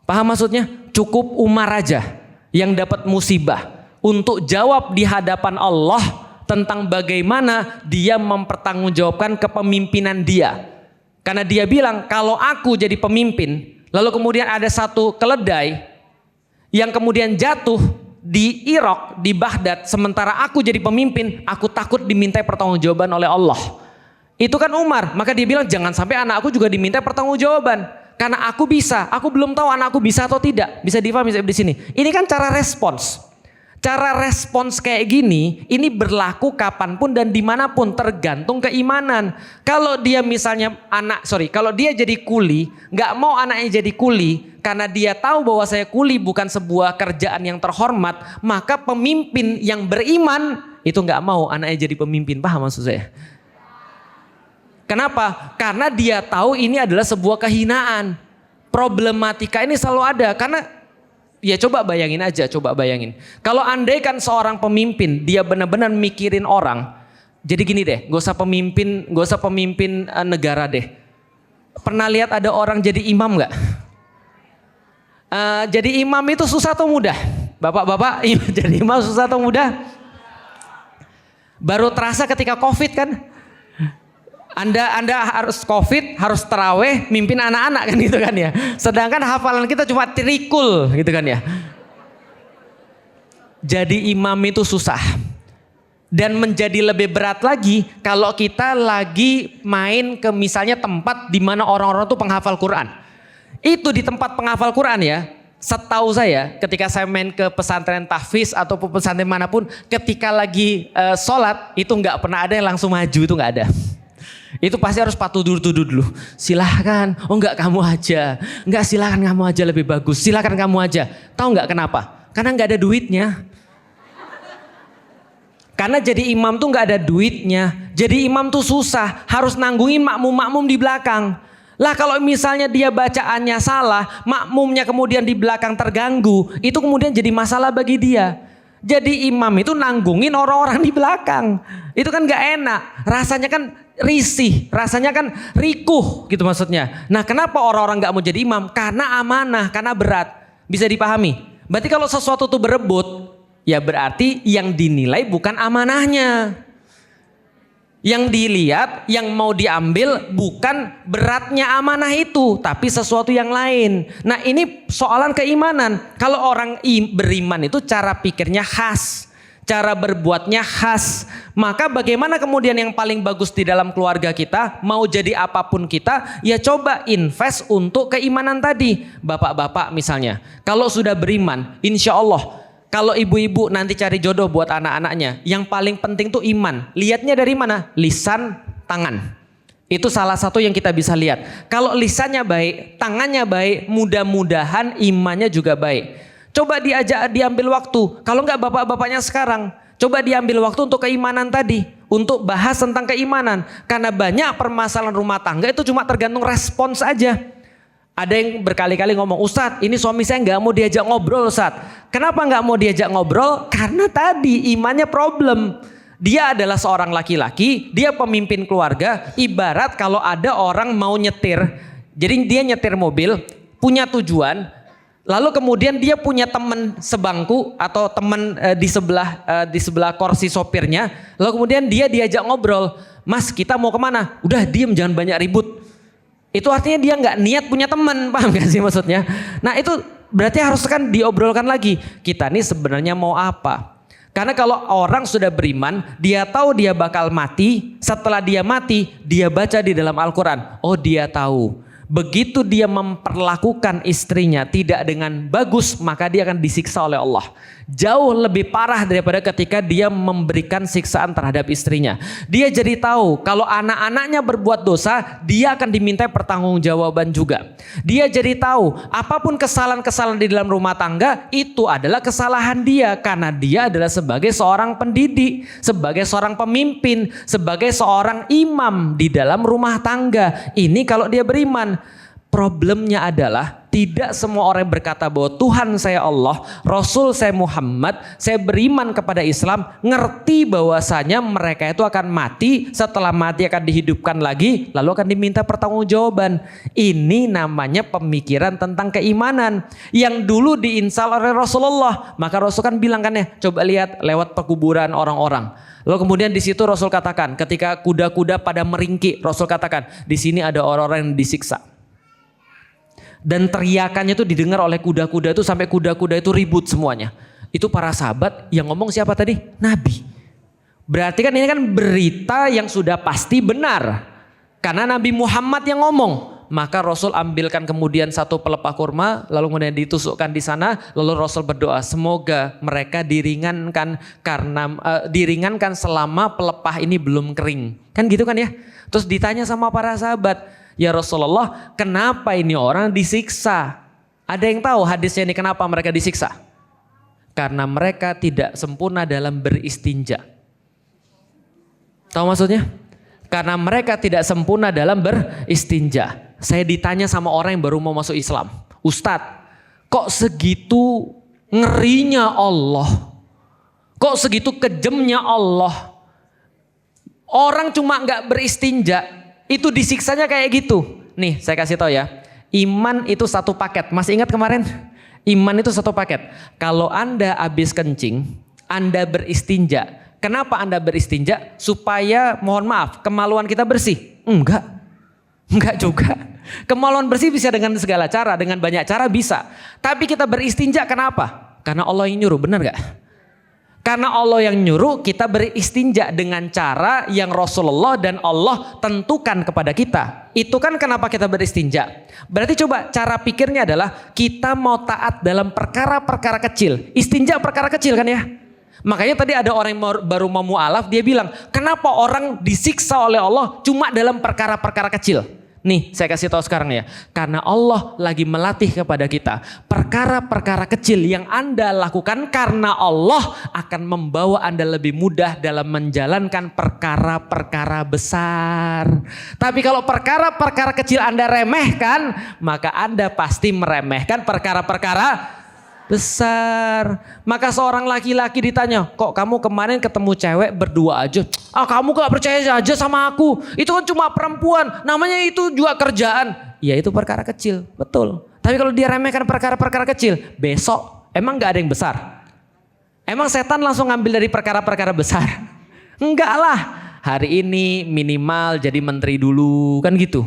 Paham maksudnya? Cukup Umar aja yang dapat musibah untuk jawab di hadapan Allah tentang bagaimana dia mempertanggungjawabkan kepemimpinan dia. Karena dia bilang kalau aku jadi pemimpin, lalu kemudian ada satu keledai yang kemudian jatuh di Irak, di Baghdad, sementara aku jadi pemimpin, aku takut dimintai pertanggungjawaban oleh Allah. Itu kan Umar, maka dia bilang jangan sampai anakku juga dimintai pertanggungjawaban. Karena aku bisa, aku belum tahu anakku bisa atau tidak. Bisa difahami di sini. Ini kan cara respons. Cara respons kayak gini, ini berlaku kapanpun dan dimanapun, tergantung keimanan. Kalau dia misalnya kalau dia jadi kuli, nggak mau anaknya jadi kuli, karena dia tahu bahwa saya kuli bukan sebuah kerjaan yang terhormat, maka pemimpin yang beriman itu nggak mau anaknya jadi pemimpin. Paham maksud saya? Kenapa? Karena dia tahu ini adalah sebuah kehinaan. Problematika ini selalu ada, karena ya coba bayangin aja, coba bayangin. Kalau andaikan seorang pemimpin dia benar-benar mikirin orang. Jadi gini deh, gak usah pemimpin negara deh. Pernah lihat ada orang jadi imam gak? Jadi imam itu susah atau mudah? Bapak-bapak, jadi imam susah atau mudah? Baru terasa ketika COVID kan? Anda harus COVID, harus taraweh, mimpin anak-anak kan gitu kan ya. Sedangkan hafalan kita cuma trikul gitu kan ya. Jadi imam itu susah. Dan menjadi lebih berat lagi kalau kita lagi main ke misalnya tempat di mana orang-orang itu penghafal Quran. Itu di tempat penghafal Quran ya. Setahu saya ketika saya main ke pesantren tahfiz atau pesantren manapun, ketika lagi sholat itu nggak pernah ada yang langsung maju, itu nggak ada. Itu pasti harus patuh dulu. Silahkan, oh enggak kamu aja. Enggak, silahkan kamu aja lebih bagus. Silahkan kamu aja. Tahu enggak kenapa? Karena enggak ada duitnya. Karena jadi imam tuh enggak ada duitnya. Jadi imam tuh susah. Harus nanggungin makmum-makmum di belakang. Lah kalau misalnya dia bacaannya salah, makmumnya kemudian di belakang terganggu. Itu kemudian jadi masalah bagi dia. Jadi imam itu nanggungin orang-orang di belakang. Itu kan enggak enak. Rasanya kan risih, rasanya kan rikuh gitu maksudnya. Nah kenapa orang-orang gak mau jadi imam? Karena amanah, karena berat. Bisa dipahami? Berarti kalau sesuatu itu berebut, ya berarti yang dinilai bukan amanahnya. Yang dilihat, yang mau diambil bukan beratnya amanah itu, tapi sesuatu yang lain. Nah ini soalan keimanan. Kalau orang beriman itu cara pikirnya khas, cara berbuatnya khas. Maka bagaimana kemudian yang paling bagus di dalam keluarga kita, mau jadi apapun kita, ya coba invest untuk keimanan tadi. Bapak-bapak misalnya, kalau sudah beriman, insya Allah, kalau ibu-ibu nanti cari jodoh buat anak-anaknya, yang paling penting tuh iman. Lihatnya dari mana? Lisan, tangan. Itu salah satu yang kita bisa lihat. Kalau lisannya baik, tangannya baik, mudah-mudahan imannya juga baik. Coba diambil waktu. Kalau enggak bapak-bapaknya sekarang, coba diambil waktu untuk keimanan tadi. Untuk bahas tentang keimanan. Karena banyak permasalahan rumah tangga itu cuma tergantung respons aja. Ada yang berkali-kali ngomong, Ustadz ini suami saya nggak mau diajak ngobrol Ustadz. Kenapa nggak mau diajak ngobrol? Karena tadi imannya problem. Dia adalah seorang laki-laki, dia pemimpin keluarga. Ibarat kalau ada orang mau nyetir. Jadi dia nyetir mobil, punya tujuan. Lalu kemudian dia punya teman sebangku atau teman di sebelah kursi sopirnya. Lalu kemudian dia diajak ngobrol. Mas kita mau kemana? Udah diem jangan banyak ribut. Itu artinya dia nggak niat punya teman, paham gak sih maksudnya? Nah itu berarti harus kan diobrolkan lagi. Kita nih sebenarnya mau apa? Karena kalau orang sudah beriman, dia tahu dia bakal mati. Setelah dia mati, dia baca di dalam Al-Quran. Oh dia tahu. Begitu dia memperlakukan istrinya tidak dengan bagus, maka dia akan disiksa oleh Allah. Jauh lebih parah daripada ketika dia memberikan siksaan terhadap istrinya. Dia jadi tahu kalau anak-anaknya berbuat dosa, dia akan dimintai pertanggungjawaban juga. Dia jadi tahu apapun kesalahan-kesalahan di dalam rumah tangga itu adalah kesalahan dia. Karena dia adalah sebagai seorang pendidik, sebagai seorang pemimpin, sebagai seorang imam di dalam rumah tangga. Ini kalau dia beriman. Problemnya adalah tidak semua orang berkata bahwa Tuhan saya Allah, Rasul saya Muhammad, saya beriman kepada Islam, ngerti bahwasanya mereka itu akan mati, setelah mati akan dihidupkan lagi, lalu akan diminta pertanggungjawaban. Ini namanya pemikiran tentang keimanan yang dulu diinstal oleh Rasulullah. Maka Rasul kan bilang kan ya, coba lihat lewat pekuburan orang-orang. Lalu kemudian di situ Rasul katakan, ketika kuda-kuda pada meringkik, Rasul katakan, di sini ada orang-orang yang disiksa. Dan teriakannya itu didengar oleh kuda-kuda itu sampai kuda-kuda itu ribut semuanya. Itu para sahabat yang ngomong siapa tadi? Nabi. Berarti kan ini kan berita yang sudah pasti benar. Karena Nabi Muhammad yang ngomong. Maka Rasul ambilkan kemudian satu pelepah kurma, lalu kemudian ditusukkan di sana, lalu Rasul berdoa semoga mereka diringankan diringankan selama pelepah ini belum kering. Kan gitu kan ya? Terus ditanya sama para sahabat, ya Rasulullah, kenapa ini orang disiksa? Ada yang tahu hadisnya ini kenapa mereka disiksa? Karena mereka tidak sempurna dalam beristinja. Tahu maksudnya? Karena mereka tidak sempurna dalam beristinja. Saya ditanya sama orang yang baru mau masuk Islam. Ustadz, kok segitu ngerinya Allah? Kok segitu kejamnya Allah? Orang cuma nggak beristinja, itu disiksanya kayak gitu. Nih saya kasih tahu ya. Iman itu satu paket. Masih ingat kemarin? Iman itu satu paket. Kalau Anda habis kencing, Anda beristinja. Kenapa Anda beristinja? Supaya mohon maaf, kemaluan kita bersih? Enggak juga. Kemaluan bersih bisa dengan segala cara, dengan banyak cara bisa. Tapi kita beristinja kenapa? Karena Allah yang nyuruh, benar gak? Karena Allah yang nyuruh kita beristinja dengan cara yang Rasulullah dan Allah tentukan kepada kita. Itu kan kenapa kita beristinja. Berarti coba cara pikirnya adalah kita mau taat dalam perkara-perkara kecil. Istinja perkara kecil kan ya? Makanya tadi ada orang yang baru mau mu'alaf, dia bilang, kenapa orang disiksa oleh Allah cuma dalam perkara-perkara kecil? Nih saya kasih tahu sekarang ya, karena Allah lagi melatih kepada kita perkara-perkara kecil yang Anda lakukan karena Allah akan membawa Anda lebih mudah dalam menjalankan perkara-perkara besar. Tapi kalau perkara-perkara kecil Anda remehkan, maka Anda pasti meremehkan perkara-perkara besar. Maka seorang laki-laki ditanya, kok kamu kemarin ketemu cewek berdua aja? Kamu gak percaya aja sama aku. Itu kan cuma perempuan, namanya itu juga kerjaan. Ya itu perkara kecil, betul. Tapi kalau dia remehkan perkara-perkara kecil, besok emang gak ada yang besar? Emang setan langsung ngambil dari perkara-perkara besar? Enggak lah. Hari ini minimal jadi menteri dulu, kan gitu.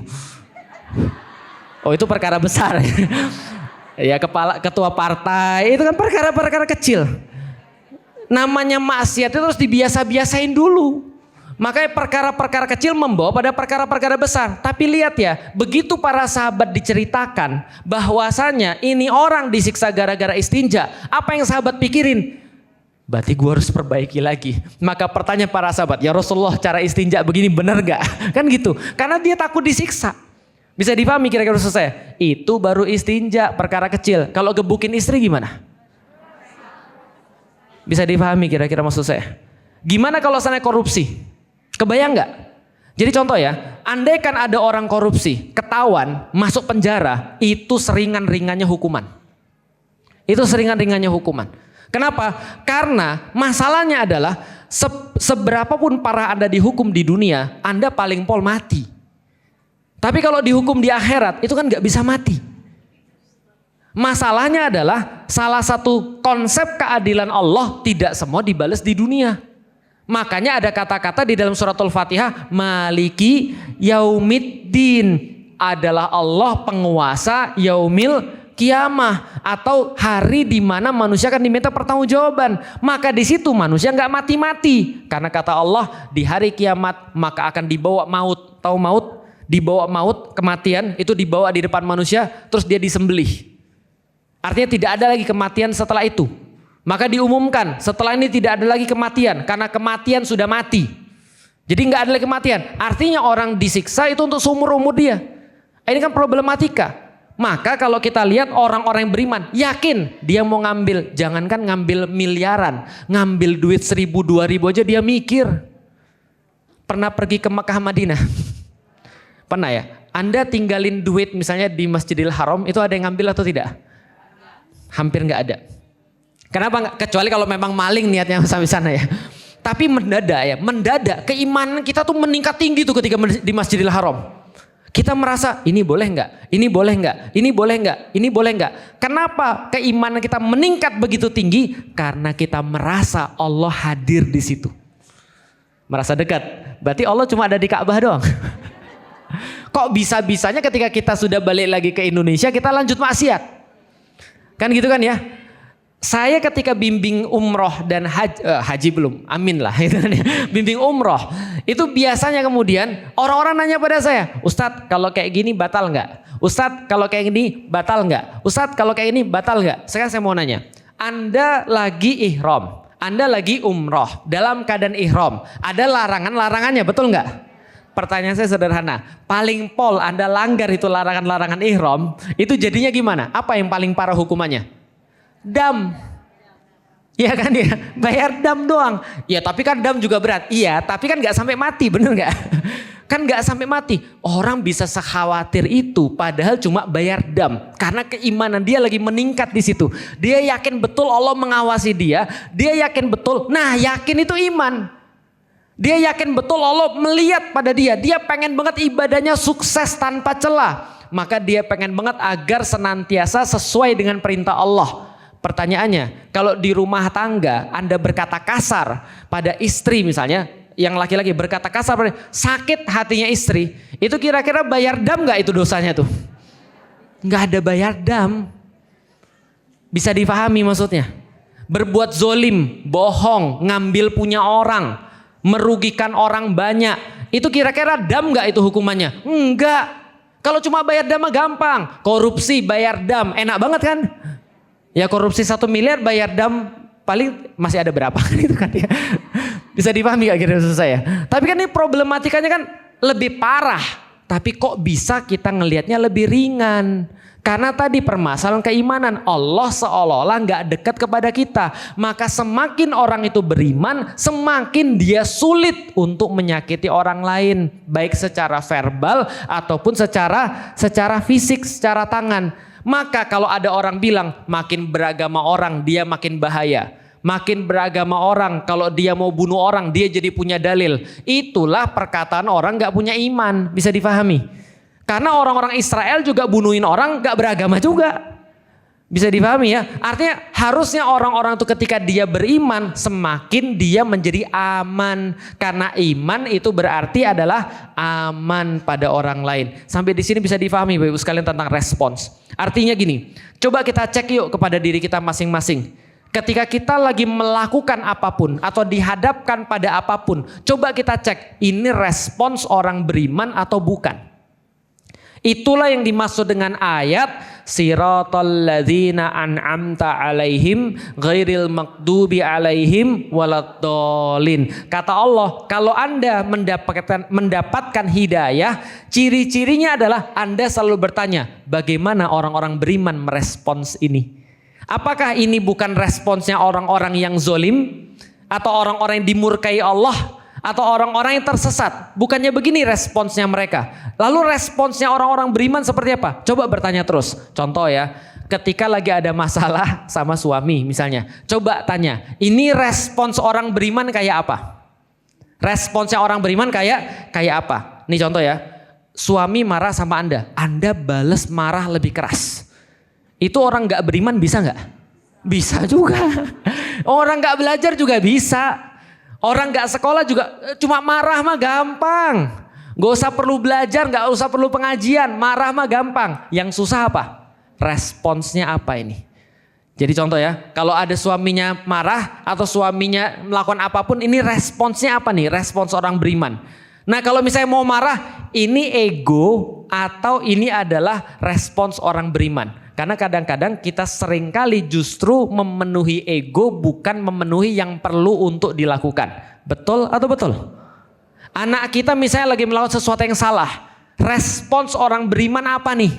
Oh itu perkara besar. Ya ketua partai itu kan perkara-perkara kecil. Namanya maksiat itu harus dibiasa-biasain dulu. Makanya perkara-perkara kecil membawa pada perkara-perkara besar. Tapi lihat ya, begitu para sahabat diceritakan bahwasanya ini orang disiksa gara-gara istinja, apa yang sahabat pikirin? Berarti gue harus perbaiki lagi. Maka pertanyaan para sahabat, ya Rasulullah cara istinja begini benar gak? Kan gitu, karena dia takut disiksa. Bisa dipahami kira-kira maksud saya? Itu baru istinja, perkara kecil. Kalau gebukin istri gimana? Bisa dipahami kira-kira maksud saya? Gimana kalau sana korupsi? Kebayang nggak? Jadi contoh ya, andai kan ada orang korupsi, ketahuan, masuk penjara, itu seringan-ringannya hukuman. Itu seringan-ringannya hukuman. Kenapa? Karena masalahnya adalah seberapapun parah Anda dihukum di dunia, Anda paling pol mati. Tapi kalau dihukum di akhirat itu kan gak bisa mati. Masalahnya adalah salah satu konsep keadilan Allah tidak semua dibalas di dunia. Makanya ada kata-kata di dalam suratul Fatihah, Maliki Yaumiddin, adalah Allah penguasa yaumil kiamah, atau hari di mana manusia akan diminta pertanggungjawaban. Maka di situ manusia nggak mati-mati, karena kata Allah di hari kiamat maka akan dibawa maut. Tahu maut? Dibawa maut, kematian itu dibawa di depan manusia, terus dia disembelih. Artinya tidak ada lagi kematian setelah itu. Maka diumumkan setelah ini tidak ada lagi kematian, karena kematian sudah mati. Jadi nggak ada lagi kematian. Artinya orang disiksa itu untuk seumur umur dia. Ini kan problematika. Maka kalau kita lihat orang-orang yang beriman, yakin dia mau ngambil, jangankan ngambil miliaran, ngambil duit 1.000, 2.000 aja dia mikir. Pernah pergi ke Mekah Madinah? Pernah ya? Anda tinggalin duit misalnya di Masjidil Haram, itu ada yang ngambil atau tidak? Hampir nggak ada. Kenapa nggak? Kecuali kalau memang maling niatnya sampai sana ya. Tapi mendadak keimanan kita tuh meningkat tinggi tuh ketika di Masjidil Haram. Kita merasa ini boleh nggak? Ini boleh nggak? Ini boleh nggak? Ini boleh nggak? Kenapa keimanan kita meningkat begitu tinggi? Karena kita merasa Allah hadir di situ. Merasa dekat. Berarti Allah cuma ada di Ka'bah doang. Kok bisa-bisanya ketika kita sudah balik lagi ke Indonesia kita lanjut maksiat? Kan gitu kan ya? Saya ketika bimbing umroh dan haji belum, amin lah. Bimbing umroh, itu biasanya kemudian orang-orang nanya pada saya, Ustadz kalau kayak gini batal nggak? Ustadz kalau kayak gini batal nggak? Ustadz kalau kayak gini batal nggak? Sekarang saya mau nanya, Anda lagi ihram, Anda lagi umroh, dalam keadaan ihram, ada larangan-larangannya, betul nggak? Pertanyaan saya sederhana, paling pol Anda langgar itu larangan-larangan ihram, itu jadinya gimana? Apa yang paling parah hukumannya? Dam. Iya kan ya, bayar dam doang. Ya tapi kan dam juga berat. Iya tapi kan gak sampai mati, bener gak? Kan gak sampai mati. Orang bisa sekhawatir itu padahal cuma bayar dam. Karena keimanan dia lagi meningkat di situ. Dia yakin betul Allah mengawasi dia. Dia yakin betul, nah yakin itu iman. Dia yakin betul Allah melihat pada dia. Dia pengen banget ibadahnya sukses tanpa celah. Maka dia pengen banget agar senantiasa sesuai dengan perintah Allah. Pertanyaannya, kalau di rumah tangga Anda berkata kasar pada istri misalnya, yang laki-laki berkata kasar pada sakit hatinya istri, itu kira-kira bayar dam gak itu dosanya tuh? Gak ada bayar dam. Bisa dipahami maksudnya? Berbuat zolim, bohong, ngambil punya orang, merugikan orang banyak, itu kira-kira dam gak itu hukumannya? Enggak. Kalau cuma bayar dam mah gampang. Korupsi bayar dam, enak banget kan? Ya korupsi 1 miliar bayar dam paling masih ada berapa kan itu kan ya. Bisa dipahami gak kira-kira maksud saya? Tapi kan ini problematikanya kan lebih parah. Tapi kok bisa kita ngelihatnya lebih ringan? Karena tadi permasalahan keimanan, Allah seolah-olah gak dekat kepada kita. Maka semakin orang itu beriman, semakin dia sulit untuk menyakiti orang lain. Baik secara verbal ataupun secara fisik, secara tangan. Maka kalau ada orang bilang makin beragama orang dia makin bahaya. Makin beragama orang kalau dia mau bunuh orang dia jadi punya dalil. Itulah perkataan orang gak punya iman. Bisa difahami. Karena orang-orang Israel juga bunuhin orang gak beragama juga. Bisa dipahami ya. Artinya harusnya orang-orang itu ketika dia beriman semakin dia menjadi aman. Karena iman itu berarti adalah aman pada orang lain. Sampai di sini bisa dipahami Bapak Ibu sekalian tentang respons. Artinya gini, coba kita cek yuk kepada diri kita masing-masing. Ketika kita lagi melakukan apapun atau dihadapkan pada apapun, coba kita cek ini respons orang beriman atau bukan. Itulah yang dimaksud dengan ayat siratal ladzina an'amta alaihim ghairil maghdubi alaihim waladdallin. Kata Allah, kalau Anda mendapatkan hidayah, ciri-cirinya adalah Anda selalu bertanya, bagaimana orang-orang beriman merespons ini? Apakah ini bukan responsnya orang-orang yang zolim atau orang-orang yang dimurkai Allah? Atau orang-orang yang tersesat? Bukannya begini responsnya mereka. Lalu responsnya orang-orang beriman seperti apa? Coba bertanya terus. Contoh ya, ketika lagi ada masalah sama suami misalnya. Coba tanya, ini respons orang beriman kayak apa? Responsnya orang beriman kayak apa? Nih contoh ya, suami marah sama Anda bales marah lebih keras. Itu orang gak beriman bisa gak? Bisa juga. Orang gak belajar juga bisa. Orang gak sekolah juga cuma marah mah gampang. Gak usah perlu belajar, gak usah perlu pengajian. Marah mah gampang. Yang susah apa? Responsnya apa ini? Jadi contoh ya, kalau ada suaminya marah atau suaminya melakukan apapun, ini responsnya apa nih? Respons orang beriman. Nah kalau misalnya mau marah, ini ego atau ini adalah respons orang beriman? Karena kadang-kadang kita seringkali justru memenuhi ego bukan memenuhi yang perlu untuk dilakukan. Betul atau betul? Anak kita misalnya lagi melakukan sesuatu yang salah. Respons orang beriman apa nih?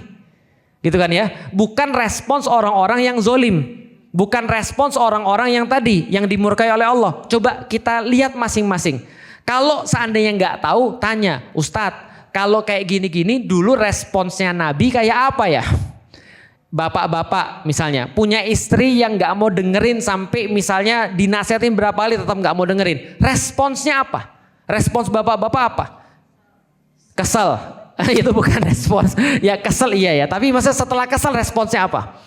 Gitu kan ya. Bukan respons orang-orang yang zolim. Bukan respons orang-orang yang tadi yang dimurkai oleh Allah. Coba kita lihat masing-masing. Kalau seandainya nggak tahu, tanya, Ustadz, kalau kayak gini-gini dulu responsnya Nabi kayak apa ya? Bapak-bapak misalnya punya istri yang gak mau dengerin sampai misalnya dinasihatin berapa kali tetap gak mau dengerin. Responsnya apa? Respons bapak-bapak apa? Kesel. Itu bukan respons. Ya kesel iya ya. Tapi maksudnya setelah kesel responsnya apa?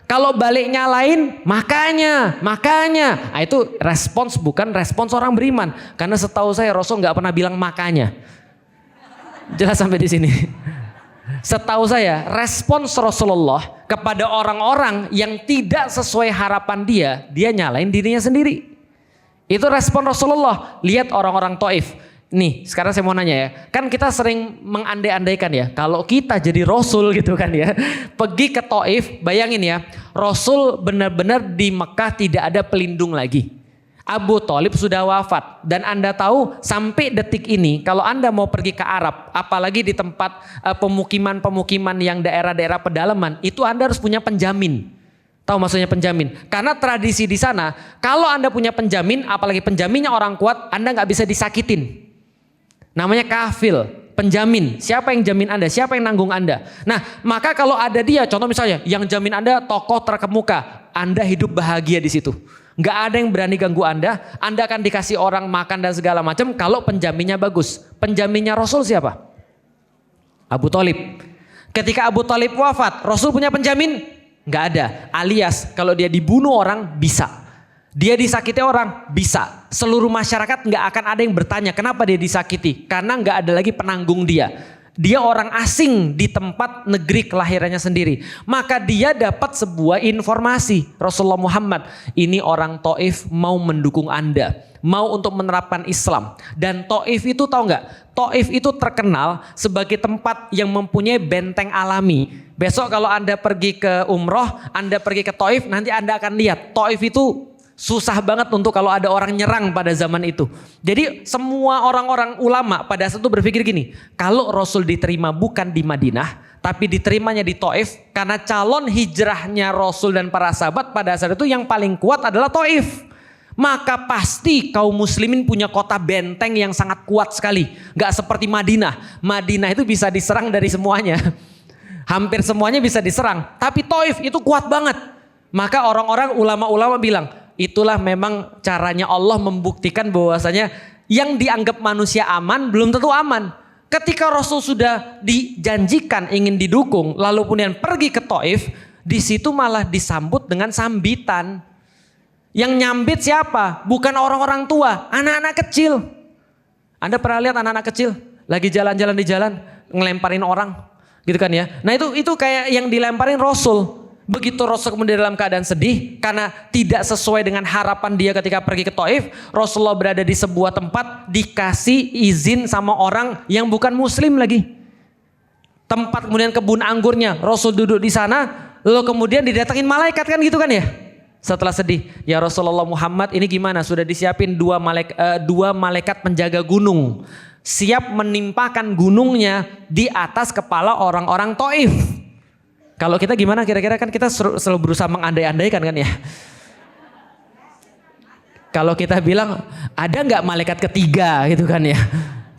Kalau baliknya lain, makanya. Nah, itu respons, bukan respons orang beriman. Karena setahu saya Rasul nggak pernah bilang makanya. Jelas sampai di sini. Setahu saya respons Rasulullah kepada orang-orang yang tidak sesuai harapan dia nyalain dirinya sendiri. Itu respon Rasulullah. Lihat orang-orang Taif. Nih sekarang saya mau nanya ya. Kan kita sering mengandai-andaikan ya. Kalau kita jadi Rasul gitu kan ya. Pergi ke Taif, bayangin ya. Rasul benar-benar di Mekah tidak ada pelindung lagi. Abu Thalib sudah wafat. Dan Anda tahu sampai detik ini kalau Anda mau pergi ke Arab. Apalagi di tempat pemukiman-pemukiman yang daerah-daerah pedalaman. Itu Anda harus punya penjamin. Tahu maksudnya penjamin? Karena tradisi di sana. Kalau Anda punya penjamin, apalagi penjaminnya orang kuat, Anda nggak bisa disakitin. Namanya kafil, penjamin. Siapa yang jamin Anda? Siapa yang nanggung Anda? Nah, maka kalau ada dia, contoh misalnya, yang jamin Anda tokoh terkemuka, Anda hidup bahagia di situ. Nggak ada yang berani ganggu Anda akan dikasih orang makan dan segala macam kalau penjaminnya bagus. Penjaminnya Rasul siapa? Abu Thalib. Ketika Abu Thalib wafat, Rasul punya penjamin? Nggak ada. Alias kalau dia dibunuh orang bisa. Dia disakiti orang bisa. Seluruh masyarakat nggak akan ada yang bertanya kenapa dia disakiti. Karena nggak ada lagi penanggung dia. Dia orang asing di tempat negeri kelahirannya sendiri. Maka dia dapat sebuah informasi. Rasulullah Muhammad, ini orang Taif mau mendukung Anda. Mau untuk menerapkan Islam. Dan Taif itu tahu nggak? Taif itu terkenal sebagai tempat yang mempunyai benteng alami. Besok kalau Anda pergi ke umroh, Anda pergi ke Taif, nanti Anda akan lihat. Taif itu susah banget untuk kalau ada orang nyerang pada zaman itu. Jadi semua orang-orang ulama pada saat itu berpikir gini, kalau Rasul diterima bukan di Madinah, tapi diterimanya di Taif, karena calon hijrahnya Rasul dan para sahabat pada saat itu yang paling kuat adalah Taif. Maka pasti kaum muslimin punya kota benteng yang sangat kuat sekali. Gak seperti Madinah. Madinah itu bisa diserang dari semuanya. Hampir semuanya bisa diserang. Tapi Taif itu kuat banget. Maka orang-orang ulama-ulama bilang, itulah memang caranya Allah membuktikan bahwasanya yang dianggap manusia aman belum tentu aman. Ketika Rasul sudah dijanjikan ingin didukung, lalu kemudian pergi ke Taif, di situ malah disambut dengan sambitan. Yang nyambit siapa? Bukan orang-orang tua, anak-anak kecil. Anda pernah lihat anak-anak kecil lagi jalan-jalan di jalan ngelemparin orang, gitu kan ya? Nah itu kayak yang dilemparin Rasul. Begitu Rasul kemudian dalam keadaan sedih karena tidak sesuai dengan harapan dia ketika pergi ke Taif, Rasulullah berada di sebuah tempat dikasih izin sama orang yang bukan muslim lagi. Tempat kemudian kebun anggurnya, Rasul duduk di sana, lalu kemudian didatangin malaikat kan gitu kan ya. Setelah sedih, ya Rasulullah Muhammad ini gimana? Sudah disiapin dua malaikat penjaga gunung. Siap menimpakan gunungnya di atas kepala orang-orang Taif. Kalau kita gimana kira-kira, kan kita selalu berusaha mengandai-andaikan kan ya. Kalau kita bilang ada nggak malaikat ketiga gitu kan ya.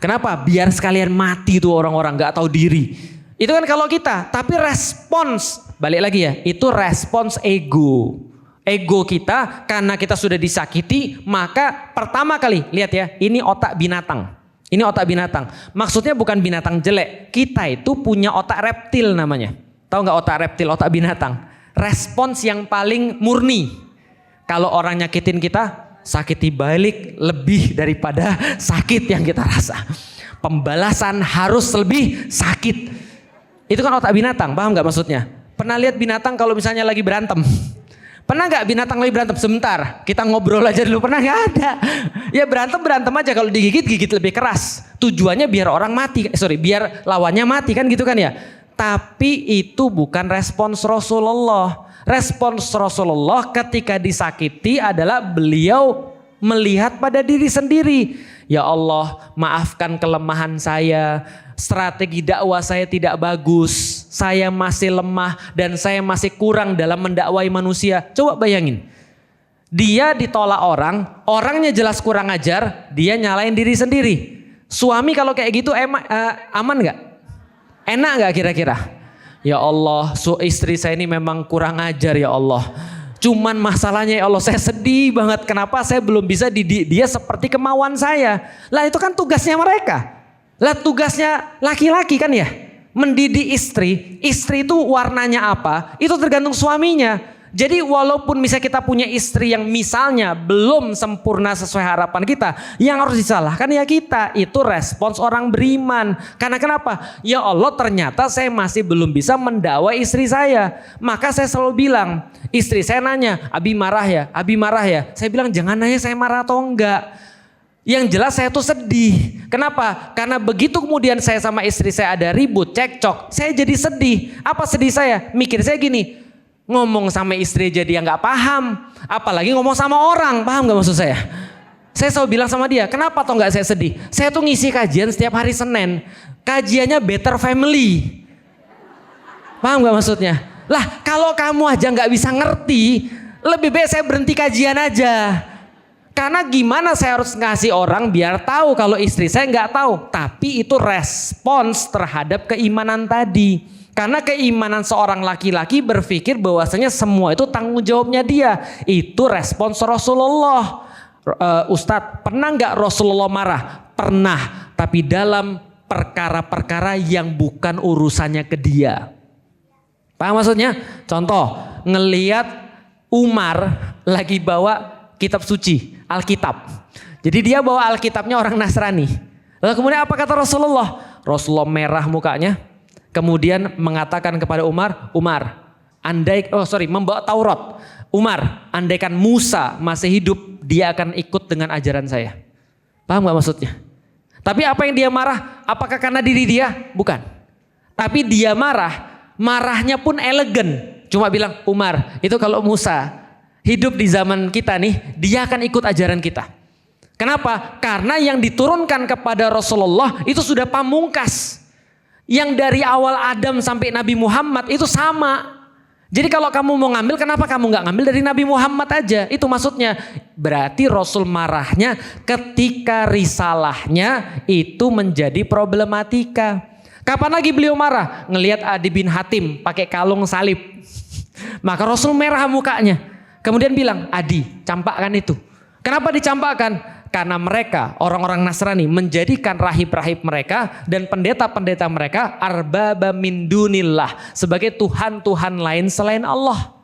Kenapa? Biar sekalian mati tuh orang-orang nggak tahu diri. Itu kan kalau kita, tapi respons, balik lagi ya, itu respons ego. Ego kita karena kita sudah disakiti, maka pertama kali lihat ya, ini otak binatang. Ini otak binatang. Maksudnya bukan binatang jelek. Kita itu punya otak reptil namanya. Tahu nggak otak reptil, otak binatang? Respons yang paling murni. Kalau orang nyakitin kita, sakiti balik lebih daripada sakit yang kita rasa. Pembalasan harus lebih sakit. Itu kan otak binatang, paham nggak maksudnya? Pernah lihat binatang kalau misalnya lagi berantem? Pernah nggak binatang lagi berantem? Sebentar, kita ngobrol aja dulu. Pernah nggak? Ada. Ya berantem aja, kalau digigit lebih keras. Tujuannya biar orang mati, biar lawannya mati kan gitu kan ya. Tapi itu bukan respons Rasulullah. Respons Rasulullah ketika disakiti adalah beliau melihat pada diri sendiri. Ya Allah, maafkan kelemahan saya. Strategi dakwah saya tidak bagus. Saya masih lemah dan saya masih kurang dalam mendakwai manusia. Coba bayangin. Dia ditolak orang, orangnya jelas kurang ajar, dia nyalain diri sendiri. Suami kalau kayak gitu aman nggak? Enak gak kira-kira? Ya Allah, istri saya ini memang kurang ajar ya Allah. Cuman masalahnya ya Allah, saya sedih banget. Kenapa saya belum bisa didik dia seperti kemauan saya? Lah itu kan tugasnya mereka. Lah tugasnya laki-laki kan ya? Mendidik istri. Istri itu warnanya apa? Itu tergantung suaminya. Jadi walaupun misalnya kita punya istri yang misalnya belum sempurna sesuai harapan kita, yang harus disalahkan ya kita. Itu respons orang beriman. Karena kenapa? Ya Allah, ternyata saya masih belum bisa mendakwa istri saya. Maka saya selalu bilang, istri saya nanya, Abi marah ya? Abi marah ya? Saya bilang jangan nanya saya marah atau enggak. Yang jelas saya tuh sedih. Kenapa? Karena begitu kemudian saya sama istri saya ada ribut, cekcok, saya jadi sedih. Apa sedih saya? Mikir saya gini, ngomong sama istri jadi yang gak paham. Apalagi ngomong sama orang, paham gak maksud saya? Saya selalu bilang sama dia, kenapa toh gak saya sedih? Saya tuh ngisi kajian setiap hari Senin. Kajiannya Better Family. Paham gak maksudnya? Lah kalau kamu aja gak bisa ngerti, lebih baik saya berhenti kajian aja. Karena gimana saya harus ngasih orang biar tahu kalau istri saya nggak tahu. Tapi itu respons terhadap keimanan tadi. Karena keimanan seorang laki-laki berpikir bahwasanya semua itu tanggung jawabnya dia. Itu respons Rasulullah. Ustadz, pernah nggak Rasulullah marah? Pernah. Tapi dalam perkara-perkara yang bukan urusannya ke dia. Paham maksudnya? Contoh, ngelihat Umar lagi bawa kitab suci, Alkitab. Jadi dia bawa Alkitabnya orang Nasrani. Lalu kemudian apa kata Rasulullah? Rasulullah merah mukanya. Kemudian mengatakan kepada Umar, membawa Taurat. Umar, andaikan Musa masih hidup, dia akan ikut dengan ajaran saya. Paham gak maksudnya? Tapi apa yang dia marah? Apakah karena diri dia? Bukan. Tapi dia marahnya pun elegan. Cuma bilang, Umar, itu kalau Musa hidup di zaman kita nih, dia akan ikut ajaran kita. Kenapa? Karena yang diturunkan kepada Rasulullah itu sudah pamungkas. Yang dari awal Adam sampai Nabi Muhammad itu sama. Jadi kalau kamu mau ngambil, kenapa kamu nggak ngambil dari Nabi Muhammad aja? Itu maksudnya. Berarti Rasul marahnya ketika risalahnya itu menjadi problematika. Kapan lagi beliau marah? Ngelihat Adi bin Hatim pakai kalung salib. Maka Rasul merah mukanya. Kemudian bilang, Adi, campakkan itu. Kenapa dicampakkan? Karena mereka, orang-orang Nasrani, menjadikan rahib-rahib mereka dan pendeta-pendeta mereka arbaba min dunillah, sebagai Tuhan-Tuhan lain selain Allah.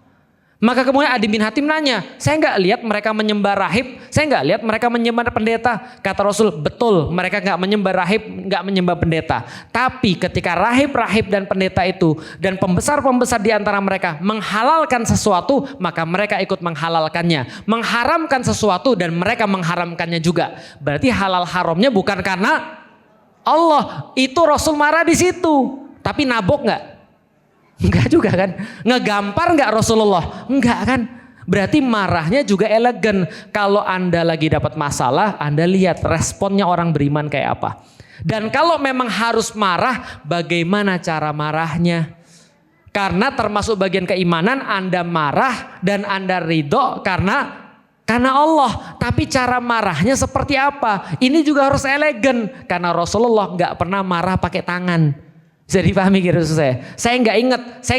Maka kemudian Adi bin Hatim nanya, saya nggak lihat mereka menyembah rahib, saya nggak lihat mereka menyembah pendeta. Kata Rasul, betul, mereka nggak menyembah rahib, nggak menyembah pendeta. Tapi ketika rahib-rahib dan pendeta itu dan pembesar-pembesar di antara mereka menghalalkan sesuatu, maka mereka ikut menghalalkannya. Mengharamkan sesuatu dan mereka mengharamkannya juga. Berarti halal haramnya bukan karena Allah. Itu Rasul marah di situ. Tapi nabok nggak? Enggak juga kan? Ngegampar enggak Rasulullah? Enggak kan? Berarti marahnya juga elegan. Kalau Anda lagi dapat masalah, Anda lihat responnya orang beriman kayak apa. Dan kalau memang harus marah, bagaimana cara marahnya? Karena termasuk bagian keimanan, Anda marah dan Anda ridho karena Allah. Tapi cara marahnya seperti apa? Ini juga harus elegan. Karena Rasulullah enggak pernah marah pakai tangan. Bisa dipahami gitu saya. Saya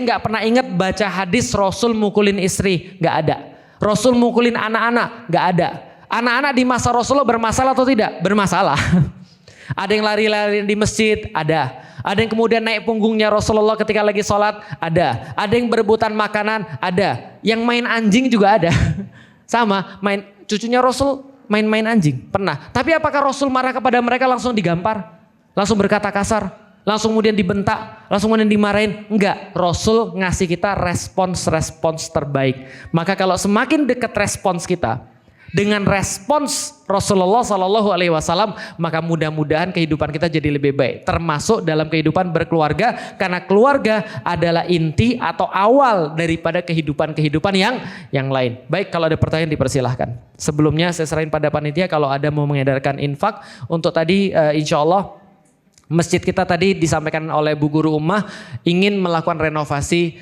nggak pernah ingat baca hadis Rasul mukulin istri, nggak ada. Rasul mukulin anak-anak, nggak ada. Anak-anak di masa Rasulullah bermasalah atau tidak? Bermasalah. Ada yang lari-lari di masjid, ada. Ada yang kemudian naik punggungnya Rasulullah ketika lagi sholat, ada. Ada yang berebutan makanan, ada. Yang main anjing juga ada. Sama, cucunya Rasul main-main anjing, pernah. Tapi apakah Rasul marah kepada mereka langsung digampar? Langsung berkata kasar? Langsung kemudian dibentak, langsung kemudian dimarahin? Enggak, Rasul ngasih kita respons terbaik. Maka kalau semakin dekat respons kita dengan respons Rasulullah SAW, maka mudah-mudahan kehidupan kita jadi lebih baik. Termasuk dalam kehidupan berkeluarga, karena keluarga adalah inti atau awal daripada kehidupan yang lain. Baik, kalau ada pertanyaan dipersilahkan. Sebelumnya saya serahin pada panitia kalau ada mau mengedarkan infak. Untuk tadi insya Allah masjid kita tadi disampaikan oleh Bu Guru Ummah ingin melakukan renovasi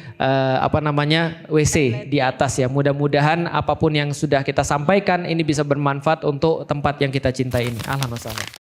WC di atas ya. Mudah-mudahan apapun yang sudah kita sampaikan ini bisa bermanfaat untuk tempat yang kita cintai ini. Alhamdulillah.